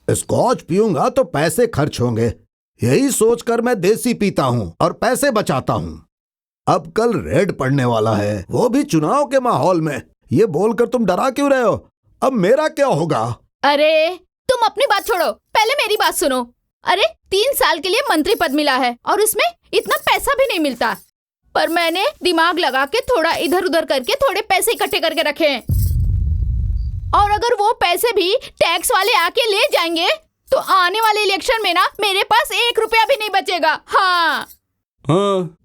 Scotch पीऊंगा तो पैसे खर्च होंगे, यही सोचकर मैं देसी पीता हूँ और पैसे बचाता हूँ। अब कल रेड पड़ने वाला है, वो भी चुनाव के माहौल में। ये बोलकर तुम डरा क्यों रहे हो? अब मेरा क्या होगा? अरे तुम अपनी बात छोड़ो, पहले मेरी बात सुनो। अरे 3 साल के लिए मंत्री पद मिला है और उसमें इतना पैसा भी नहीं मिलता, पर मैंने दिमाग लगा के थोड़ा इधर उधर करके थोड़े पैसे इकट्ठे करके रखे हैं। और अगर वो पैसे भी टैक्स वाले आके ले जाएंगे तो आने वाले इलेक्शन में ना मेरे पास 1 रुपया भी नहीं बचेगा। हाँ,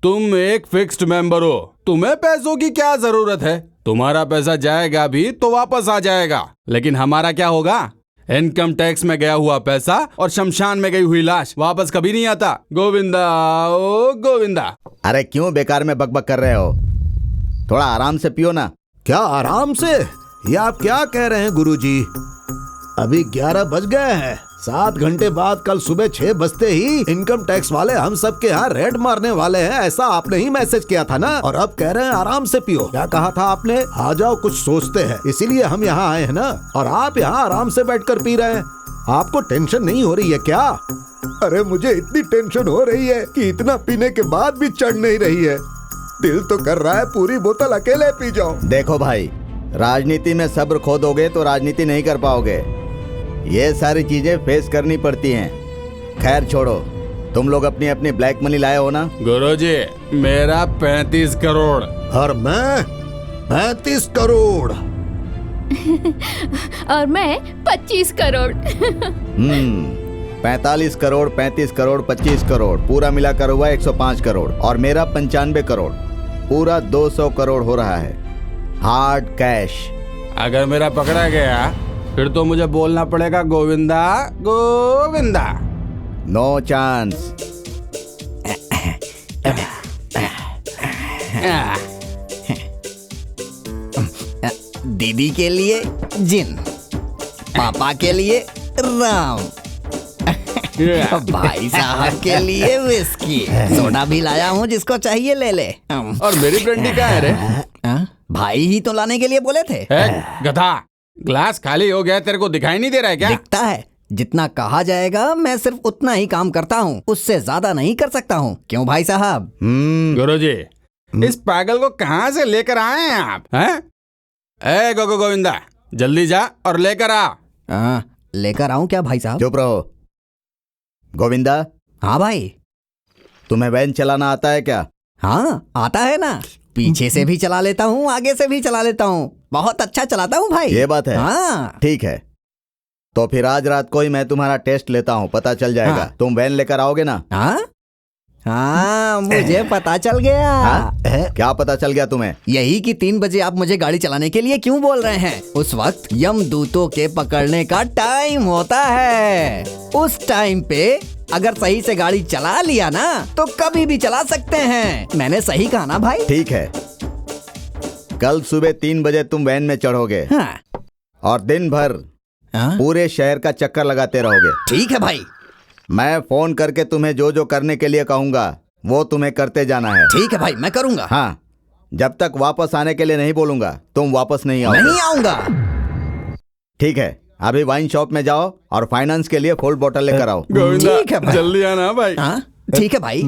तुम एक फिक्स्ड मेंबर हो, तुम्हें पैसों की क्या जरूरत है? तुम्हारा पैसा जाएगा भी तो वापस आ जाएगा, लेकिन हमारा क्या होगा? इनकम टैक्स में गया हुआ पैसा और शमशान में गई हुई लाश वापस कभी नहीं आता। गोविंदा ओ गोविंदा। अरे क्यों बेकार में बकबक कर रहे हो? थोड़ा आराम से पियो ना। क्या आराम से? ये आप क्या कह रहे हैं गुरुजी? अभी 11 बज गए हैं। 7 घंटे बाद कल सुबह 6 बजते ही इनकम टैक्स वाले हम सब के यहाँ रेड मारने वाले हैं, ऐसा आपने ही मैसेज किया था ना। और अब कह रहे हैं आराम से पियो। क्या कहा था आपने? आ जाओ कुछ सोचते हैं, इसीलिए हम यहाँ आए हैं ना। और आप यहाँ आराम से बैठकर पी रहे हैं। आपको टेंशन नहीं हो रही है क्या? अरे मुझे इतनी टेंशन हो रही है कि इतना पीने के बाद भी चढ़ नहीं रही है। दिल तो कर रहा है पूरी बोतल अकेले पी जाओ। देखो भाई, राजनीति में सब्र खो दोगे तो राजनीति नहीं कर पाओगे। ये सारी चीजें फेस करनी पड़ती हैं। खैर छोड़ो, तुम लोग अपनी अपनी ब्लैक मनी लाए हो ना? गुरुजी, मेरा 35 करोड़। और मैं 35 करोड़। और मैं 25 करोड़। 45 करोड़, 35 करोड़, 25 करोड़, पूरा मिलाकर हुआ 105 करोड़। और मेरा 95 करोड़, पूरा 200 करोड़ हो रहा है हार्ड कैश। अगर मेरा पकड़ा गया फिर तो मुझे बोलना पड़ेगा गोविंदा गोविंदा। No chance. दीदी के लिए जिन, पापा के लिए राम, भाई साहब के लिए विस्की, सोडा भी लाया हूँ, जिसको चाहिए ले ले। और मेरी ब्रांडी कहाँ है रे? भाई ही तो लाने के लिए बोले थे। गधा, ग्लास खाली हो गया, तेरे को दिखाई नहीं दे रहा है क्या? दिखता है। जितना कहा जाएगा मैं सिर्फ उतना ही काम करता हूँ, उससे ज्यादा नहीं कर सकता हूँ। क्यों भाई साहब? गुरुजी, इस पागल को कहाँ से लेकर आए हैं आप? हैं? ए गोविंदा, जल्दी जा और लेकर आ। लेकर आऊं क्या भाई साहब? चुप रहो। गोविंदा। हाँ भाई। तुम्हें वैन चलाना आता है क्या? हाँ आता है ना, पीछे से भी चला लेता हूँ, आगे से भी चला लेता हूँ, बहुत अच्छा चलाता हूँ भाई। ये बात है? हाँ। ठीक है, तो फिर आज रात को ही मैं तुम्हारा टेस्ट लेता हूँ, पता चल जाएगा। हाँ। तुम वैन लेकर आओगे ना? हाँ मुझे पता चल गया। क्या पता चल गया तुम्हें? यही कि 3 बजे आप मुझे गाड़ी चलाने के लिए क्यों बोल रहे हैं। उस वक्त यमदूतों के पकड़ने का टाइम होता है। उस टाइम पे अगर सही से गाड़ी चला लिया ना तो कभी भी चला सकते हैं। मैंने सही कहा ना भाई? ठीक है, कल सुबह 3 बजे तुम वैन में चढ़ोगे। हाँ। और दिन भर पूरे शहर का चक्कर लगाते रहोगे। ठीक है भाई। मैं फोन करके तुम्हें जो जो करने के लिए कहूंगा वो तुम्हें करते जाना है। ठीक है भाई, मैं करूंगा। हाँ, जब तक वापस आने के लिए नहीं बोलूंगा तुम वापस नहीं आओगे। नहीं आऊंगा। ठीक है, अभी वाइन शॉप में जाओ और फाइनेंस के लिए फुल बोतल लेकर आओ। गोविंदा, ठीक है भाई। जल्दी आना भाई। ठीक है भाई।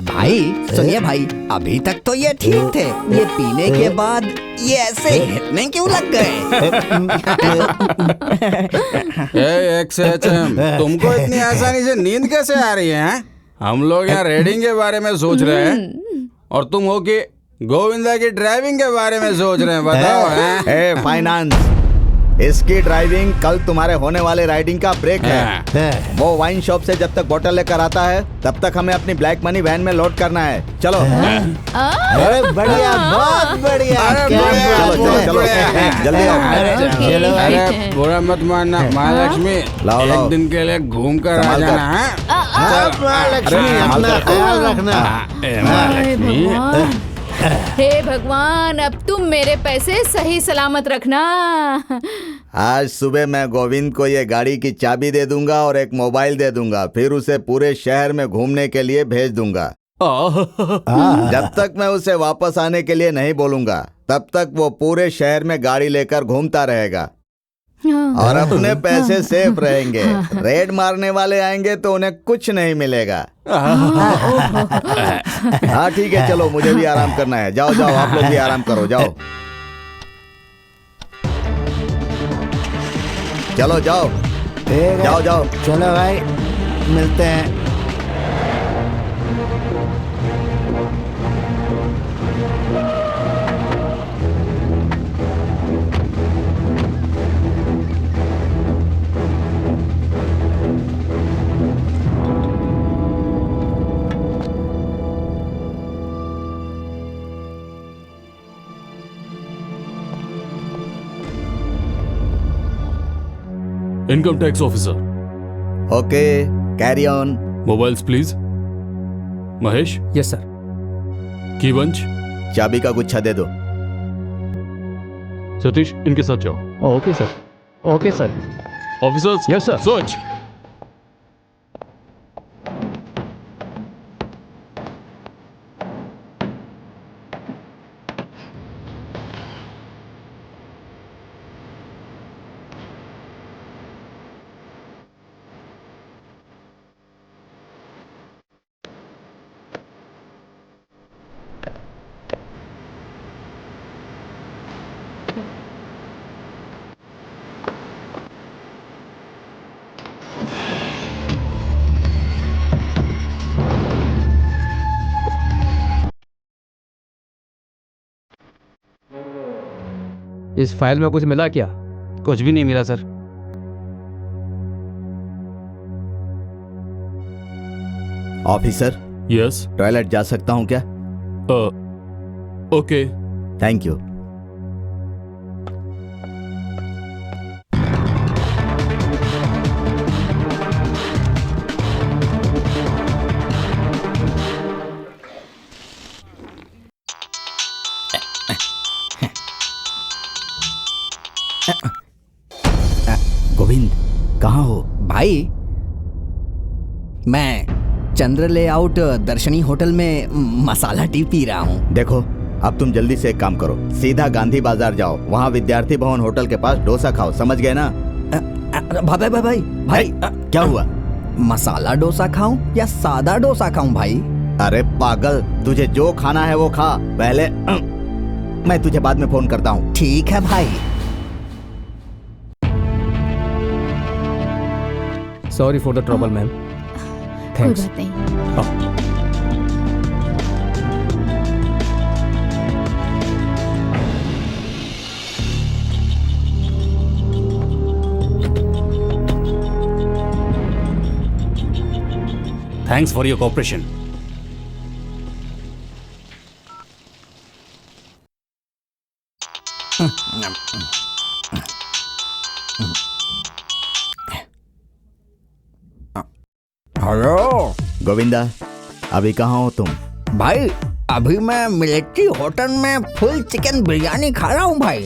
भाई सुनिए भाई, अभी तक तो ये ठीक थे, ये पीने के बाद ये ऐसे हिलने क्यों लग गए? तुमको इतनी आसानी से नींद कैसे आ रही है? हम लोग यहाँ रेडिंग के बारे में सोच रहे हैं और तुम हो कि गोविंदा की ड्राइविंग के बारे में सोच रहे हैं। बताओ। फाइनेंस, इसकी ड्राइविंग कल तुम्हारे होने वाले राइडिंग का ब्रेक है। वो वाइन शॉप से जब तक बोतल लेकर आता है तब तक हमें अपनी ब्लैक मनी वैन में लोड करना है। चलो। अरे बढ़िया, बहुत बढ़िया। चलो जल्दी आओ। अरे बुरा मत मानना महालक्ष्मी, लाओ। एक दिन के लिए घूम कर आ जाना है। महालक्ष्मी, अपना ख्याल रखना। महालक्ष्मी, हे भगवान, अब तुम मेरे पैसे सही सलामत रखना। आज सुबह मैं गोविंद को ये गाड़ी की चाबी दे दूंगा और एक मोबाइल दे दूंगा, फिर उसे पूरे शहर में घूमने के लिए भेज दूंगा। जब तक मैं उसे वापस आने के लिए नहीं बोलूंगा तब तक वो पूरे शहर में गाड़ी लेकर घूमता रहेगा। हाँ। और अपने पैसे सेफ रहेंगे। रेड मारने वाले आएंगे तो उन्हें कुछ नहीं मिलेगा। हाँ ठीक है, चलो मुझे भी आराम करना है। जाओ जाओ, आप लोग भी आराम करो, जाओ चलो जाओ जाओ जाओ। चलो भाई, मिलते हैं। Income tax officer, okay, carry on. Mobiles please. Mahesh, yes sir. की बंच। चाबी का गुच्छा दे दो। सतीश, इनके साथ जाओ। Okay sir. Okay sir. Officers, Yes, sir. Search. इस फाइल में कुछ मिला क्या? कुछ भी नहीं मिला सर। Officer, yes. टॉयलेट जा सकता हूँ क्या? ओके। Thank you. गोविंद, कहाँ हो? भाई, मैं चंद्र लेआउट दर्शनी होटल में मसाला टी पी रहा हूँ। देखो, अब तुम जल्दी से एक काम करो, सीधा गांधी बाजार जाओ, वहाँ विद्यार्थी भवन होटल के पास डोसा खाओ, समझ गए ना? भाई भाई भाई भाई, क्या हुआ? मसाला डोसा खाऊं या सादा डोसा खाऊं भाई? अरे पागल, तुझे जो खाना है वो खा पहले। मैं तुझे बाद में फोन करता हूँ। ठीक है भाई। Sorry for the trouble ma'am. कोई थैंक्स। बात नहीं। Thanks for your cooperation. Hello Govinda, अभी कहाँ हो तुम? भाई, अभी मैं मिलिट्री होटल में फुल चिकन बिरयानी खा रहा हूँ भाई।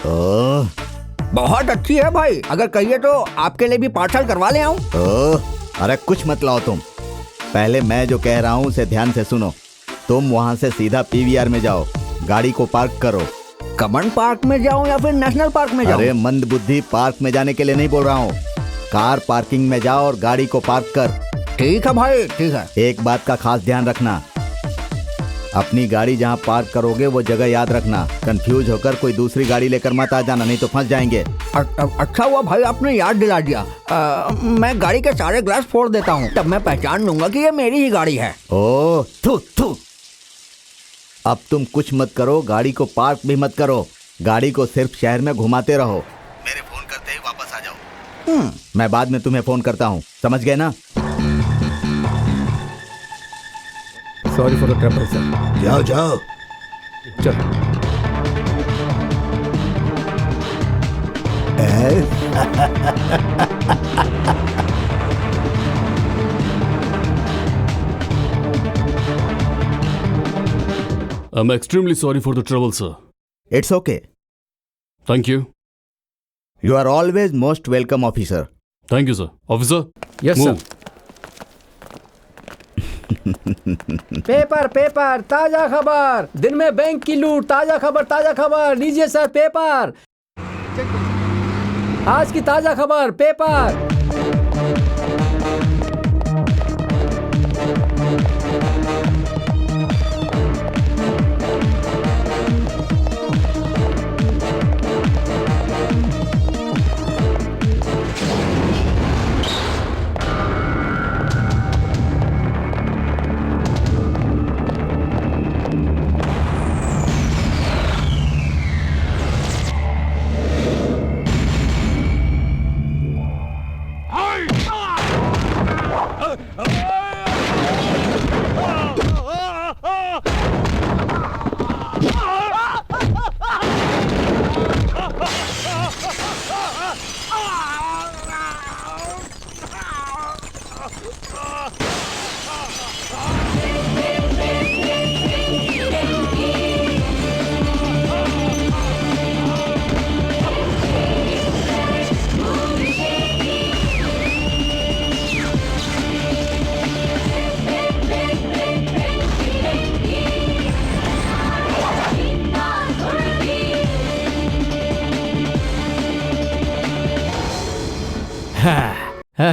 ओह, बहुत अच्छी है भाई, अगर कहिए तो आपके लिए भी पार्सल करवा ले आऊं। ओह, अरे कुछ मत लाओ तुम। पहले मैं जो कह रहा हूँ उसे ध्यान से सुनो। तुम वहाँ से सीधा पीवीआर में जाओ, गाड़ी को पार्क करो। कमन पार्क में जाऊं या फिर नेशनल पार्क में जाऊं? अरे मंद बुद्धि, पार्क में जाने के लिए नहीं बोल रहा हूँ। कार पार्किंग में जाओ और गाड़ी को पार्क कर। ठीक है भाई, ठीक है। एक बात का खास ध्यान रखना, अपनी गाड़ी जहाँ पार्क करोगे वो जगह याद रखना। कंफ्यूज होकर कोई दूसरी गाड़ी लेकर मत आ जाना, नहीं तो फंस जाएंगे। अच्छा हुआ भाई आपने याद दिला दिया। मैं गाड़ी के सारे ग्लास फोड़ देता हूँ, तब मैं पहचान लूंगा कि ये मेरी ही गाड़ी है। ओह, थू थू। अब तुम कुछ मत करो, गाड़ी को पार्क भी मत करो, गाड़ी को सिर्फ शहर में घुमाते रहो। मेरे फोन करते ही वापस आ जाओ। मैं बाद में तुम्हें फोन करता हूँ, समझ गए ना? Sorry for the trouble sir. जाओ जाओ। चलो। I'm extremely sorry for the trouble, sir. It's okay. Thank you. You are always most welcome officer. Thank you, sir. Officer, yes move. Sir. Paper paper, ताजा खबर। दिन में bank की लूट, ताजा खबर लीजिए सर पेपर। आज की ताजा खबर पेपर।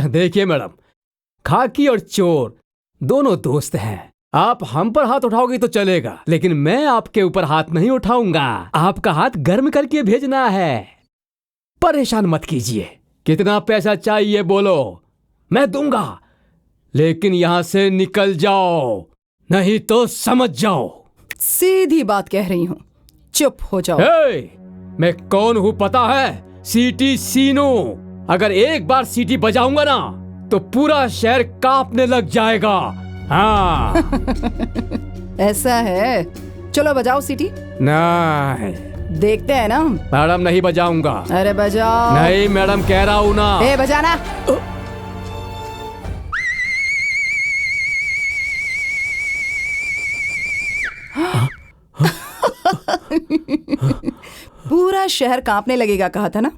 देखिए मैडम, खाकी और चोर दोनों दोस्त हैं। आप हम पर हाथ उठाओगे तो चलेगा, लेकिन मैं आपके ऊपर हाथ नहीं उठाऊंगा। आपका हाथ गर्म करके भेजना है। परेशान मत कीजिए। कितना पैसा चाहिए बोलो, मैं दूंगा, लेकिन यहां से निकल जाओ, नहीं तो समझ जाओ। सीधी बात कह रही हूँ, चुप हो जाओ। मैं कौन हूँ पता है? सीटी सीनो। अगर एक बार सीटी बजाऊंगा ना तो पूरा शहर कांपने लग जाएगा। हाँ। ऐसा है, चलो बजाओ सीटी। नहीं देखते हैं ना। मैडम नहीं बजाऊंगा। अरे बजाओ। नहीं मैडम कह रहा हूँ ना। बजाना। पूरा शहर कांपने लगेगा कहा था ना।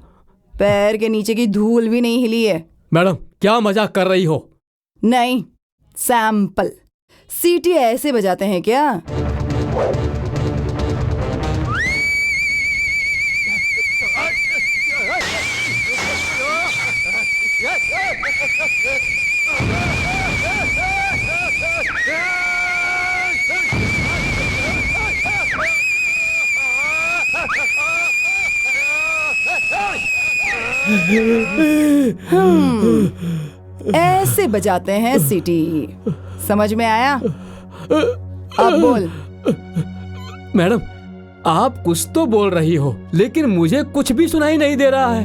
पैर के नीचे की धूल भी नहीं हिली है। मैडम क्या मजाक कर रही हो? नहीं, सैंपल। सीटी ऐसे बजाते हैं क्या? ऐसे बजाते हैं सीटी। समझ में आया? अब बोल। मैडम आप कुछ तो बोल रही हो, लेकिन मुझे कुछ भी सुनाई नहीं दे रहा है।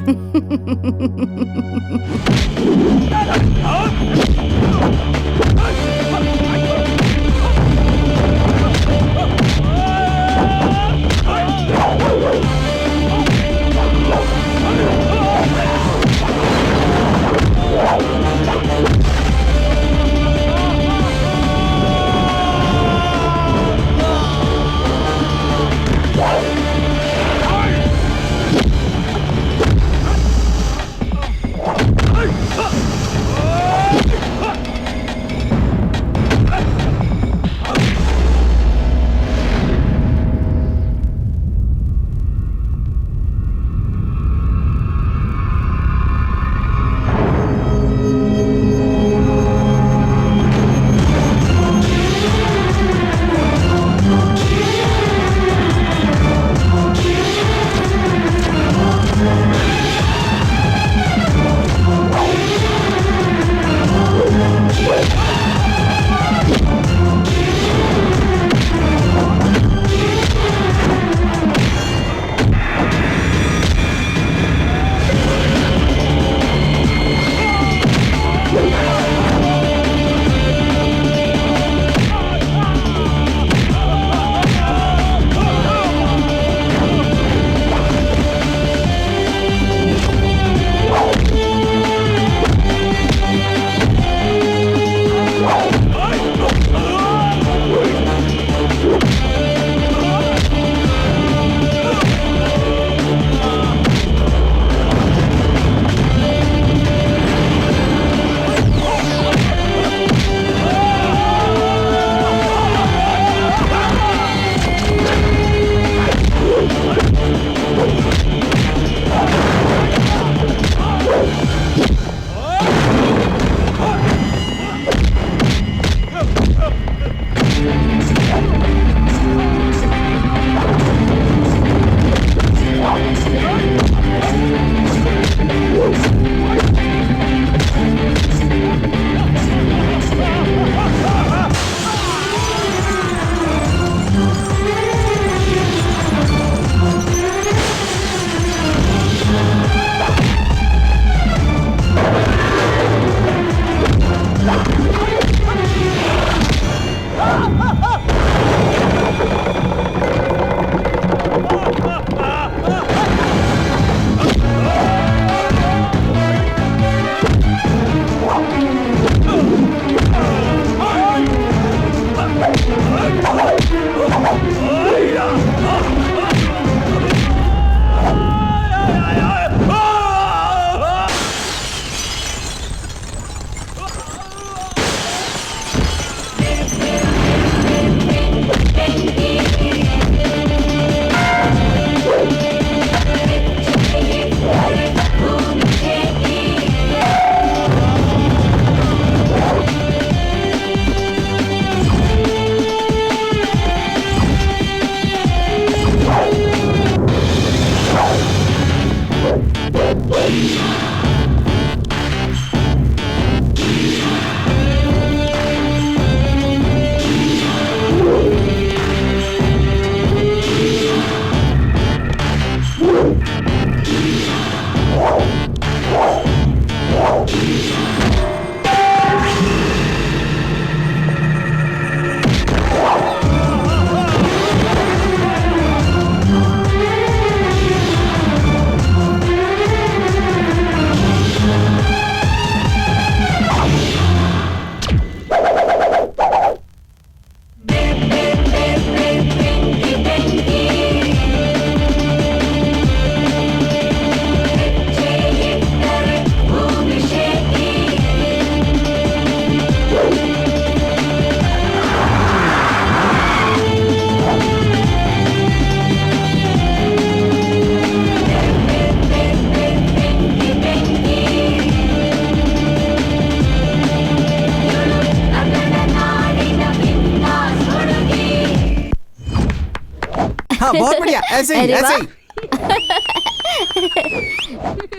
हाँ बहुत बढ़िया, ऐसे ही अरे ऐसे ही।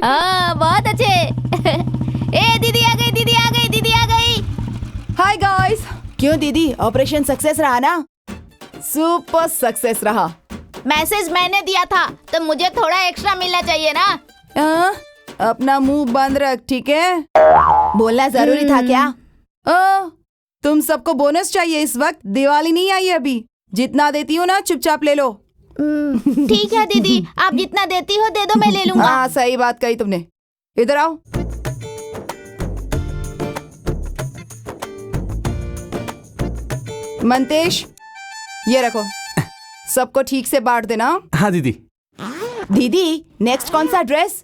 हाँ बहुत अच्छे। ए दीदी आ गई, दीदी आ गई, दीदी आ गई। हाय गाइस, क्यों दीदी ऑपरेशन सक्सेस रहा ना? सुपर सक्सेस रहा। मैसेज मैंने दिया था तो मुझे थोड़ा एक्स्ट्रा मिलना चाहिए ना। अपना मुंह बंद रख, ठीक है? बोलना जरूरी था क्या? तुम सबको बोनस चाहिए इस वक्त, दिवाली नहीं आई अभी। जितना देती हूँ ना चुपचाप ले लो। ठीक है दीदी, आप जितना देती हो दे दो, मैं ले लूंगा। हाँ सही बात कही तुमने। इधर आओ। मंतेश, ये रखो, सबको ठीक से बांट देना। हाँ दीदी। दीदी नेक्स्ट कौन सा dress?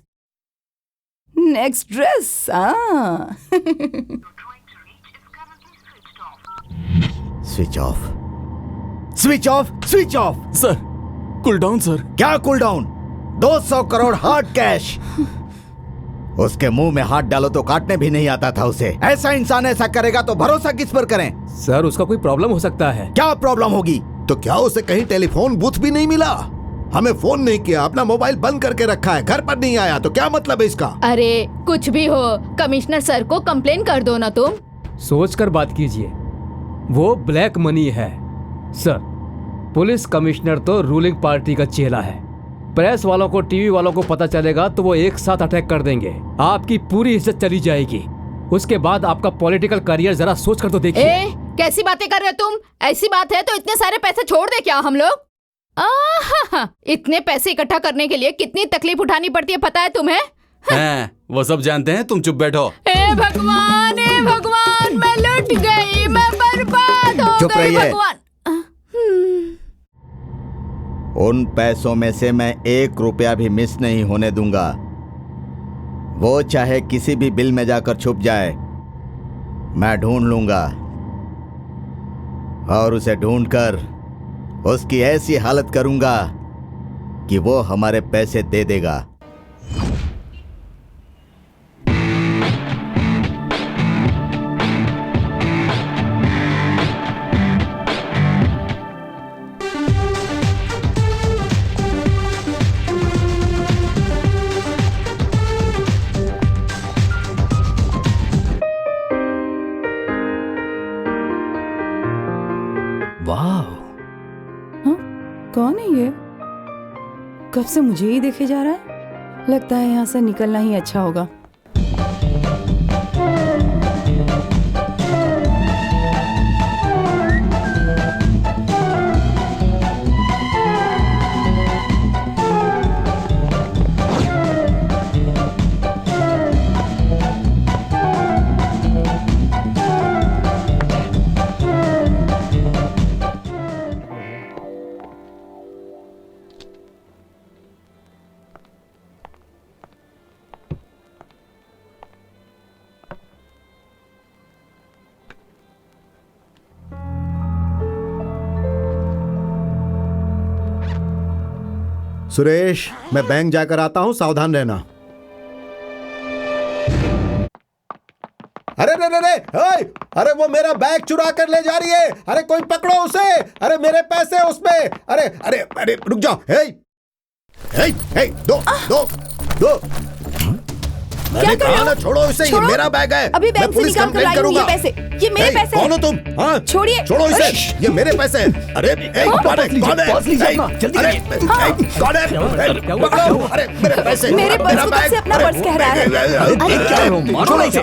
Next dress switch off, switch off, switch off. Sir cool down sir. क्या cool down? 200 crore hard cash. उसके मुंह में हाथ डालो तो काटने भी नहीं आता था उसे। ऐसा इंसान ऐसा करेगा तो भरोसा किस पर करें? सर उसका कोई प्रॉब्लम हो सकता है। क्या प्रॉब्लम होगी? तो क्या उसे कहीं टेलीफोन बूथ भी नहीं मिला? हमें फोन नहीं किया, अपना मोबाइल बंद करके रखा है, घर पर नहीं आया, तो क्या मतलब है इसका? अरे कुछ भी हो, कमिश्नर सर को कंप्लेन कर दो ना तुम। सोच कर बात कीजिए, वो ब्लैक मनी है। सर पुलिस कमिश्नर तो रूलिंग पार्टी का चेला है। प्रेस वालों को, टीवी वालों को पता चलेगा तो वो एक साथ अटैक कर देंगे, आपकी पूरी इज्जत चली जाएगी। उसके बाद आपका पॉलिटिकल करियर जरा सोच कर तो देखिए। कैसी बातें कर रहे हो तुम? ऐसी बात है तो इतने सारे पैसे छोड़ दे क्या हम लोग? इतने पैसे इकट्ठा करने के लिए कितनी तकलीफ उठानी पड़ती है पता है तुम्हें? हैं, वो सब जानते हैं, तुम चुप बैठो। हे भगवान, मैं लुट गई, मैं बर्बाद हो चुप गई रहिए। भगवान। उन पैसों में से मैं 1 रुपया भी मिस नहीं होने दूंगा। वो चाहे किसी भी बिल में जाकर छुप जाए, मैं ढूंढ लूंगा और उसे ढूंढकर उसकी ऐसी हालत करूंगा कि वो हमारे पैसे दे देगा। कौन है ये? कब से मुझे ही देखे जा रहा है। लगता है यहाँ से निकलना ही अच्छा होगा। सुरेश, मैं बैंक जाकर आता हूं, सावधान रहना। अरे रे रे रे, अरे वो मेरा बैग चुरा कर ले जा रही है। अरे कोई पकड़ो उसे। अरे मेरे पैसे उसमें। अरे अरे अरे रुक जाओ। हे, हे, हे, दो, दो, दो। मैंने कर रहे कहा हो? ना छोड़ो इसे, ये छोड़ो। मेरा बैग है। अभी मैं बैंक से पुलिस निकाल कर कंप्लेंट लाई हूँ ये करूंगा। पैसे, ये मेरे पैसे कौन हो हैं। तुम? हाँ? छोड़िए। छोड़ो इसे, ये मेरे पैसे हैं। अरे कौन है? कौन है? बॉस लीजिए अपना, जल्दी अरे कीजिए। कौन है? पकड़ो। अरे मेरे पैसे, मेरे पर्स मेरा को कब बैग। से अपना पर्स कह रहा है? अरे क्या है वो, मारो नहीं इसे।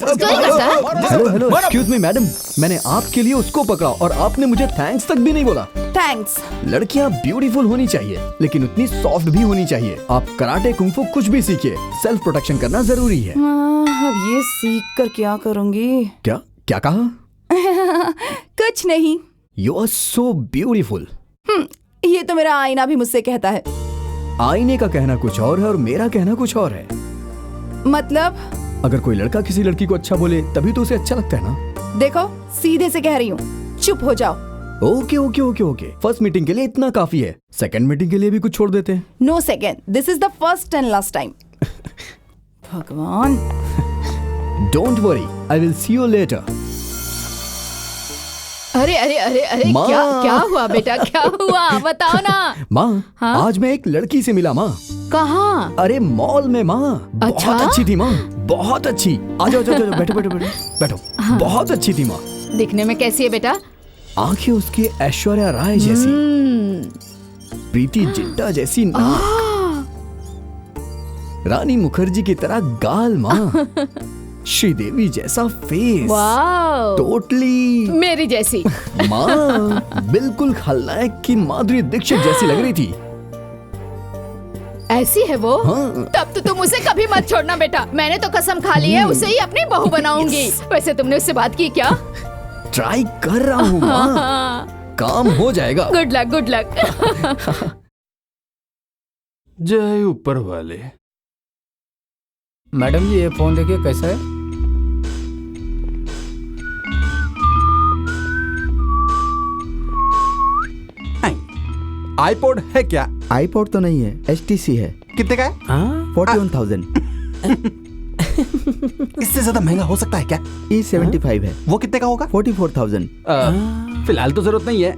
चोरी करता है? Hello hello, excuse me madam, मैंने आपके लिए उसको पकड़ा और आपने मुझे थैंक्स तक भी नहीं बोला। थैंक्स। लड़कियां ब्यूटीफुल होनी चाहिए लेकिन उतनी सॉफ्ट भी होनी चाहिए। आप कराटे कुंफू कुछ भी सीखिए, सेल्फ प्रोटेक्शन करना जरूरी है। अब ये सीख कर क्या करूंगी? क्या क्या कहा? कुछ नहीं। You are so beautiful. ये तो मेरा आईना भी मुझसे कहता है। आईने का कहना कुछ और है और मेरा कहना कुछ और है। मतलब? अगर कोई लड़का किसी लड़की को अच्छा बोले तभी तो उसे अच्छा लगता है ना। देखो, सीधे से कह रही हूँ, चुप हो जाओ। Okay okay okay okay, first meeting के लिए इतना काफी है, सेकंड मीटिंग के लिए भी कुछ छोड़ देते हैं। No second, this is the first and last time. भगवान। Don't worry, I will see you later. अरे अरे अरे अरे, माँ। क्या क्या हुआ बेटा, क्या हुआ बताओ ना। माँ, हाँ? आज मैं एक लड़की से मिला माँ। कहाँ? अरे मॉल में माँ। अच्छा? बहुत अच्छी थी माँ, बहुत अच्छी। आ जाओ जाओ जाओ, बैठो बैठो बैठो बैठो। बहुत अच्छी थी माँ। दिखने में कैसी है बेटा? आंखें उसकी ऐश्वर्या राय जैसी, प्रीति जिंटा जैसी नाक, रानी मुखर्जी की तरह गाल माँ, श्रीदेवी जैसा फेस, वाओ, टोटली मेरी जैसी। माँ बिल्कुल खलनायक की माधुरी दीक्षित जैसी लग रही थी। ऐसी है वो? हाँ। तब तो तुम उसे कभी मत छोड़ना बेटा, मैंने तो कसम खा ली है उसे ही अपनी बहू बनाऊंगी। वैसे तुमने उससे बात की क्या? ट्राई कर रहा हूँ माँ, काम हो जाएगा। Good luck good luck. जय ऊपर वाले। मैडम जी ये फोन देखिए कैसा है। आईपॉड है क्या? आईपॉड तो नहीं है, HTC है। कितने का है? हाँ 41,000। इससे ज्यादा महंगा हो सकता है क्या? E75 है, वो कितने का होगा? 44,000। फिलहाल तो जरूरत नहीं है,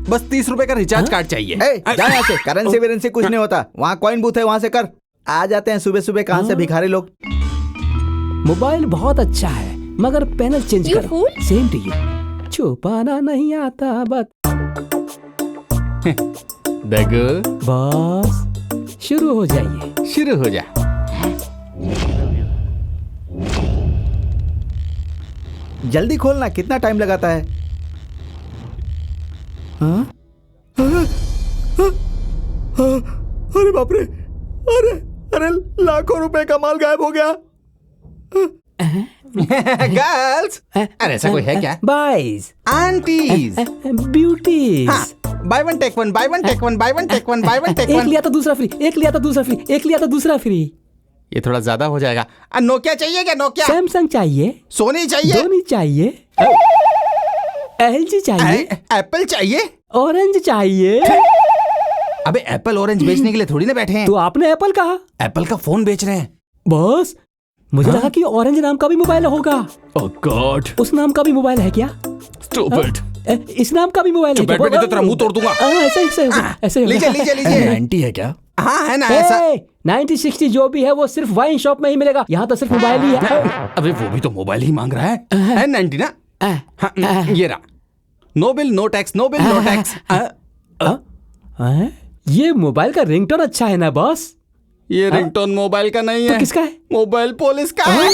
बस 30 रुपए का रिचार्ज कार्ड चाहिए। जा यहाँ से, करेंसी वेरेंसी कुछ नहीं होता। वहाँ कॉइन बूथ है, वहाँ से कर। आ जाते हैं सुबह सुबह, कहाँ से भिखारी लोग। मोबाइल बहुत अच्छा है मगर पैनल चेंज You करो। fool? Same to you. छुपाना नहीं आता बस। देखो, बस शुरू हो जाइए। शुरू हो जा। जल्दी खोलना, कितना टाइम लगाता है? हाँ? अरे बाप रे, अरे अरे लाखों रुपए का माल गायब हो गया। गर्ल्स, अरे ऐसा कोई है क्या? Boys, aunties, beauties. Buy one take one, buy one take one, buy one take one, buy one take एक वन। लिया तो दूसरा फ्री, एक लिया तो दूसरा फ्री, एक लिया तो दूसरा फ्री। ये थोड़ा ज्यादा हो जाएगा। नोकिया चाहिए क्या? नोकिया? सैमसंग चाहिए, सोनी चाहिए? धोनी चाहिए, LG चाहिए, एप्पल चाहिए? ऑरेंज चाहिए। अबे एप्पल ऑरेंज बेचने के लिए थोड़ी ना बैठे हैं। तो आपने एप्पल कहा? एप्पल का फोन बेच रहे हैं। बॉस मुझे लगा कि ऑरेंज नाम का भी मोबाइल होगा। ओह गॉड, उस नाम का भी मोबाइल है क्या? स्टूपिड। इस नाम का भी मोबाइल है बैठ क्या? बैठ के तेरा मुंह तोड़ दूंगा। ऐसे ऐसे ऐसे लीजिए लीजिए लीजिए। 90 है क्या? हाँ है ना ऐसा। 90-60 जो भी है वो सिर्फ वाइन शॉप में ही मिलेगा, यहाँ तो सिर्फ मोबाइल ही है। अबे वो भी तो मोबाइल ही मांग रहा है 90 ना। हाँ, ये रहा। No bill no tax, no bill no tax. ये मोबाइल का रिंगटोन अच्छा है ना बॉस? ये रिंगटोन मोबाइल का नहीं तो है। किसका है? मोबाइल पुलिस का है।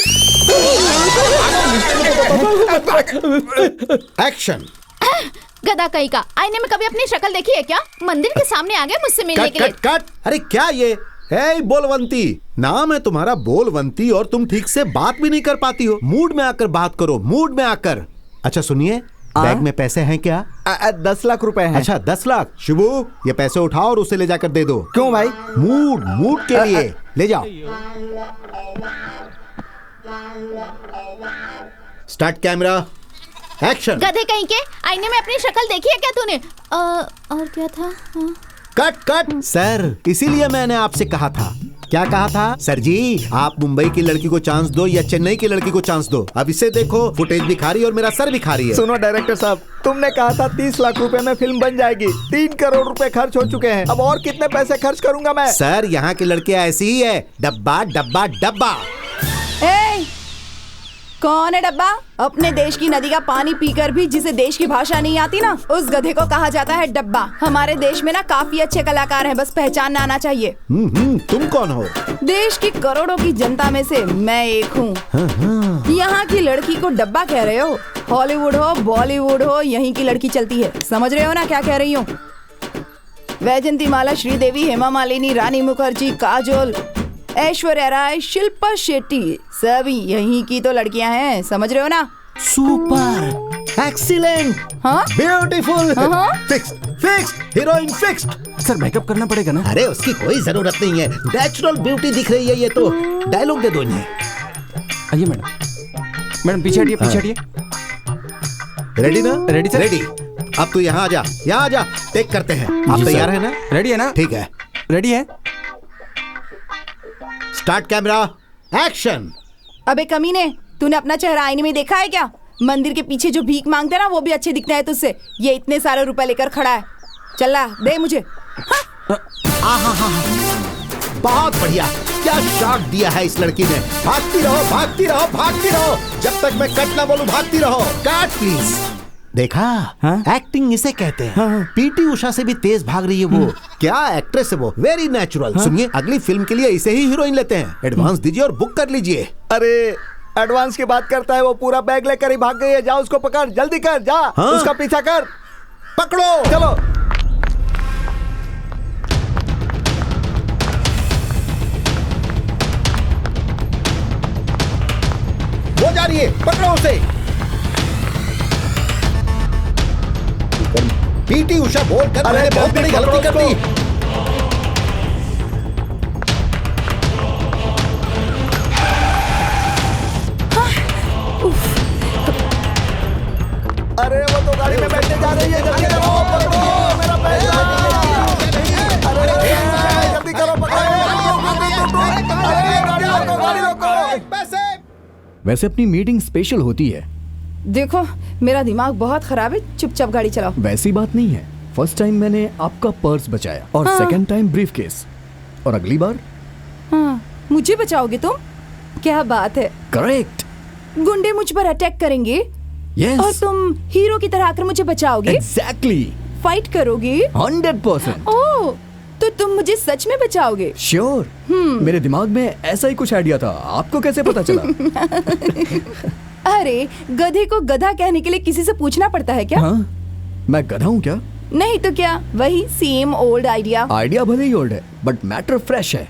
एक्शन। गधा कहीं का, आईने में कभी अपनी शक्ल देखी है क्या? मंदिर के सामने आ गए मुझसे मिलने कट के लिए। Cut cut. अरे क्या ये है? बोलवंती नाम है तुम्हारा, बोलवंती, और तुम ठीक से बात भी नहीं कर पाती हो। मूड में आकर बात करो, मूड में आकर। अच्छा सुनिए, बैग में पैसे हैं क्या? 10 लाख रुपए हैं। अच्छा 10 लाख। शिबू ये पैसे उठाओ और उसे ले जाकर दे दो। क्यों भाई? मूड मूड के लिए ले जाओ। Start camera, action. गधे कहीं के, आईने में अपनी शक्ल देखी है क्या तूने? और क्या था? हाँ। Cut cut. सर इसीलिए मैंने आपसे कहा था क्या कहा था? सर जी, आप मुंबई की लड़की को चांस दो या चेन्नई की लड़की को चांस दो, अब इसे देखो, फुटेज भी खा रही है और मेरा सर भी खा रही है। सुनो डायरेक्टर साहब, तुमने कहा था 30 लाख रुपए में फिल्म बन जाएगी। 3 करोड़ रुपए खर्च हो चुके हैं, अब और कितने पैसे खर्च करूंगा मैं? सर, यहाँ की लड़कियां ऐसी ही है, डब्बा डब्बा डब्बा। ए, कौन है डब्बा? अपने देश की नदी का पानी पीकर भी जिसे देश की भाषा नहीं आती ना, उस गधे को कहा जाता है डब्बा। हमारे देश में ना काफी अच्छे कलाकार हैं, बस पहचानना आना चाहिए। तुम कौन हो? देश की करोड़ों की जनता में से मैं एक हूँ। यहाँ की लड़की को डब्बा कह रहे हो? हॉलीवुड हो, बॉलीवुड हो, यहीं की लड़की चलती है। समझ रहे हो ना क्या कह रही हूँ? वैजंती माला, श्रीदेवी, हेमा मालिनी, रानी मुखर्जी, काजोल, ऐश्वर्या राय, शिल्पा शेट्टी, सभी यहीं की तो लड़कियां हैं। समझ रहे हो ना? सुपर, एक्सीलेंट, हाँ? ब्यूटीफुल, हाँ? Fix, heroine fixed. Sir makeup करना पड़ेगा ना? अरे उसकी कोई जरूरत नहीं है, नेचुरल ब्यूटी दिख रही है ये तो। डायलॉग दे दो इन्हें। आइए मैडम, मैडम पीछे हटिए, पीछे हटिए। रेडी ना? Ready sir. रेडी। अब तू यहाँ आ जा, टेक करते हैं। आप जी तैयार सर। है ना? रेडी है ना? ठीक है, रेडी है। Start camera, action. अबे कमीने, तूने अपना चेहरा आईने में देखा है क्या? मंदिर के पीछे जो भीख मांगते हैं ना, वो भी अच्छे दिखते हैं तुझसे। ये इतने सारे रुपए लेकर खड़ा है, चला दे मुझे। बहुत बढ़िया, क्या शॉट दिया है इस लड़की ने। भागती रहो, भागती रहो, भागती रहो, जब तक मैं कट ना बोलूं भागती रहो। Cut please. देखा? एक्टिंग इसे कहते हैं। पीटी उषा से भी तेज भाग रही है वो। क्या एक्ट्रेस है वो, वेरी नेचुरल। सुनिए, अगली फिल्म के लिए इसे ही हीरोइन लेते हैं। एडवांस दीजिए और बुक कर लीजिए। अरे एडवांस की बात करता है, वो पूरा बैग लेकर ही भाग गई है। जा उसको पकड़, जल्दी कर, जा। उसका पीछा कर, पकड़ो, चलो। वो जा रही है, पकड़ो उसे। पीटी उषा बोल कर मैंने बहुत बड़ी गलती कर दी। अरे वो तो गाड़ी में बैठने जा रही है, जल्दी करो, पकड़ो मेरा पैसा। अरे जल्दी करो, पकड़ो, गाड़ी रोको। वैसे अपनी मीटिंग स्पेशल होती है। देखो, मेरा दिमाग बहुत खराब है, चुपचाप गाड़ी चलाओ। वैसी बात नहीं है। फर्स्ट टाइम मैंने आपका पर्स बचाया और सेकंड टाइम ब्रीफ केस, और अगली बार हाँ, मुझे बचाओगे तुम? क्या बात है। करेक्ट। गुंडे मुझ पर अटैक करेंगे यस। और तुम हीरो की तरह आकर मुझे बचाओगे। एग्जैक्टली। फाइट करोगे। 100%। ओह, तो तुम मुझे सच में बचाओगे? श्योर। मेरे दिमाग में ऐसा ही कुछ आइडिया था, आपको कैसे पता चला? अरे गधे को गधा कहने के लिए किसी से पूछना पड़ता है क्या? हाँ, मैं गधा हूँ क्या? नहीं तो क्या, वही सेम ओल्ड आइडिया। आइडिया भले ही ओल्ड है, बट मैटर फ्रेश है।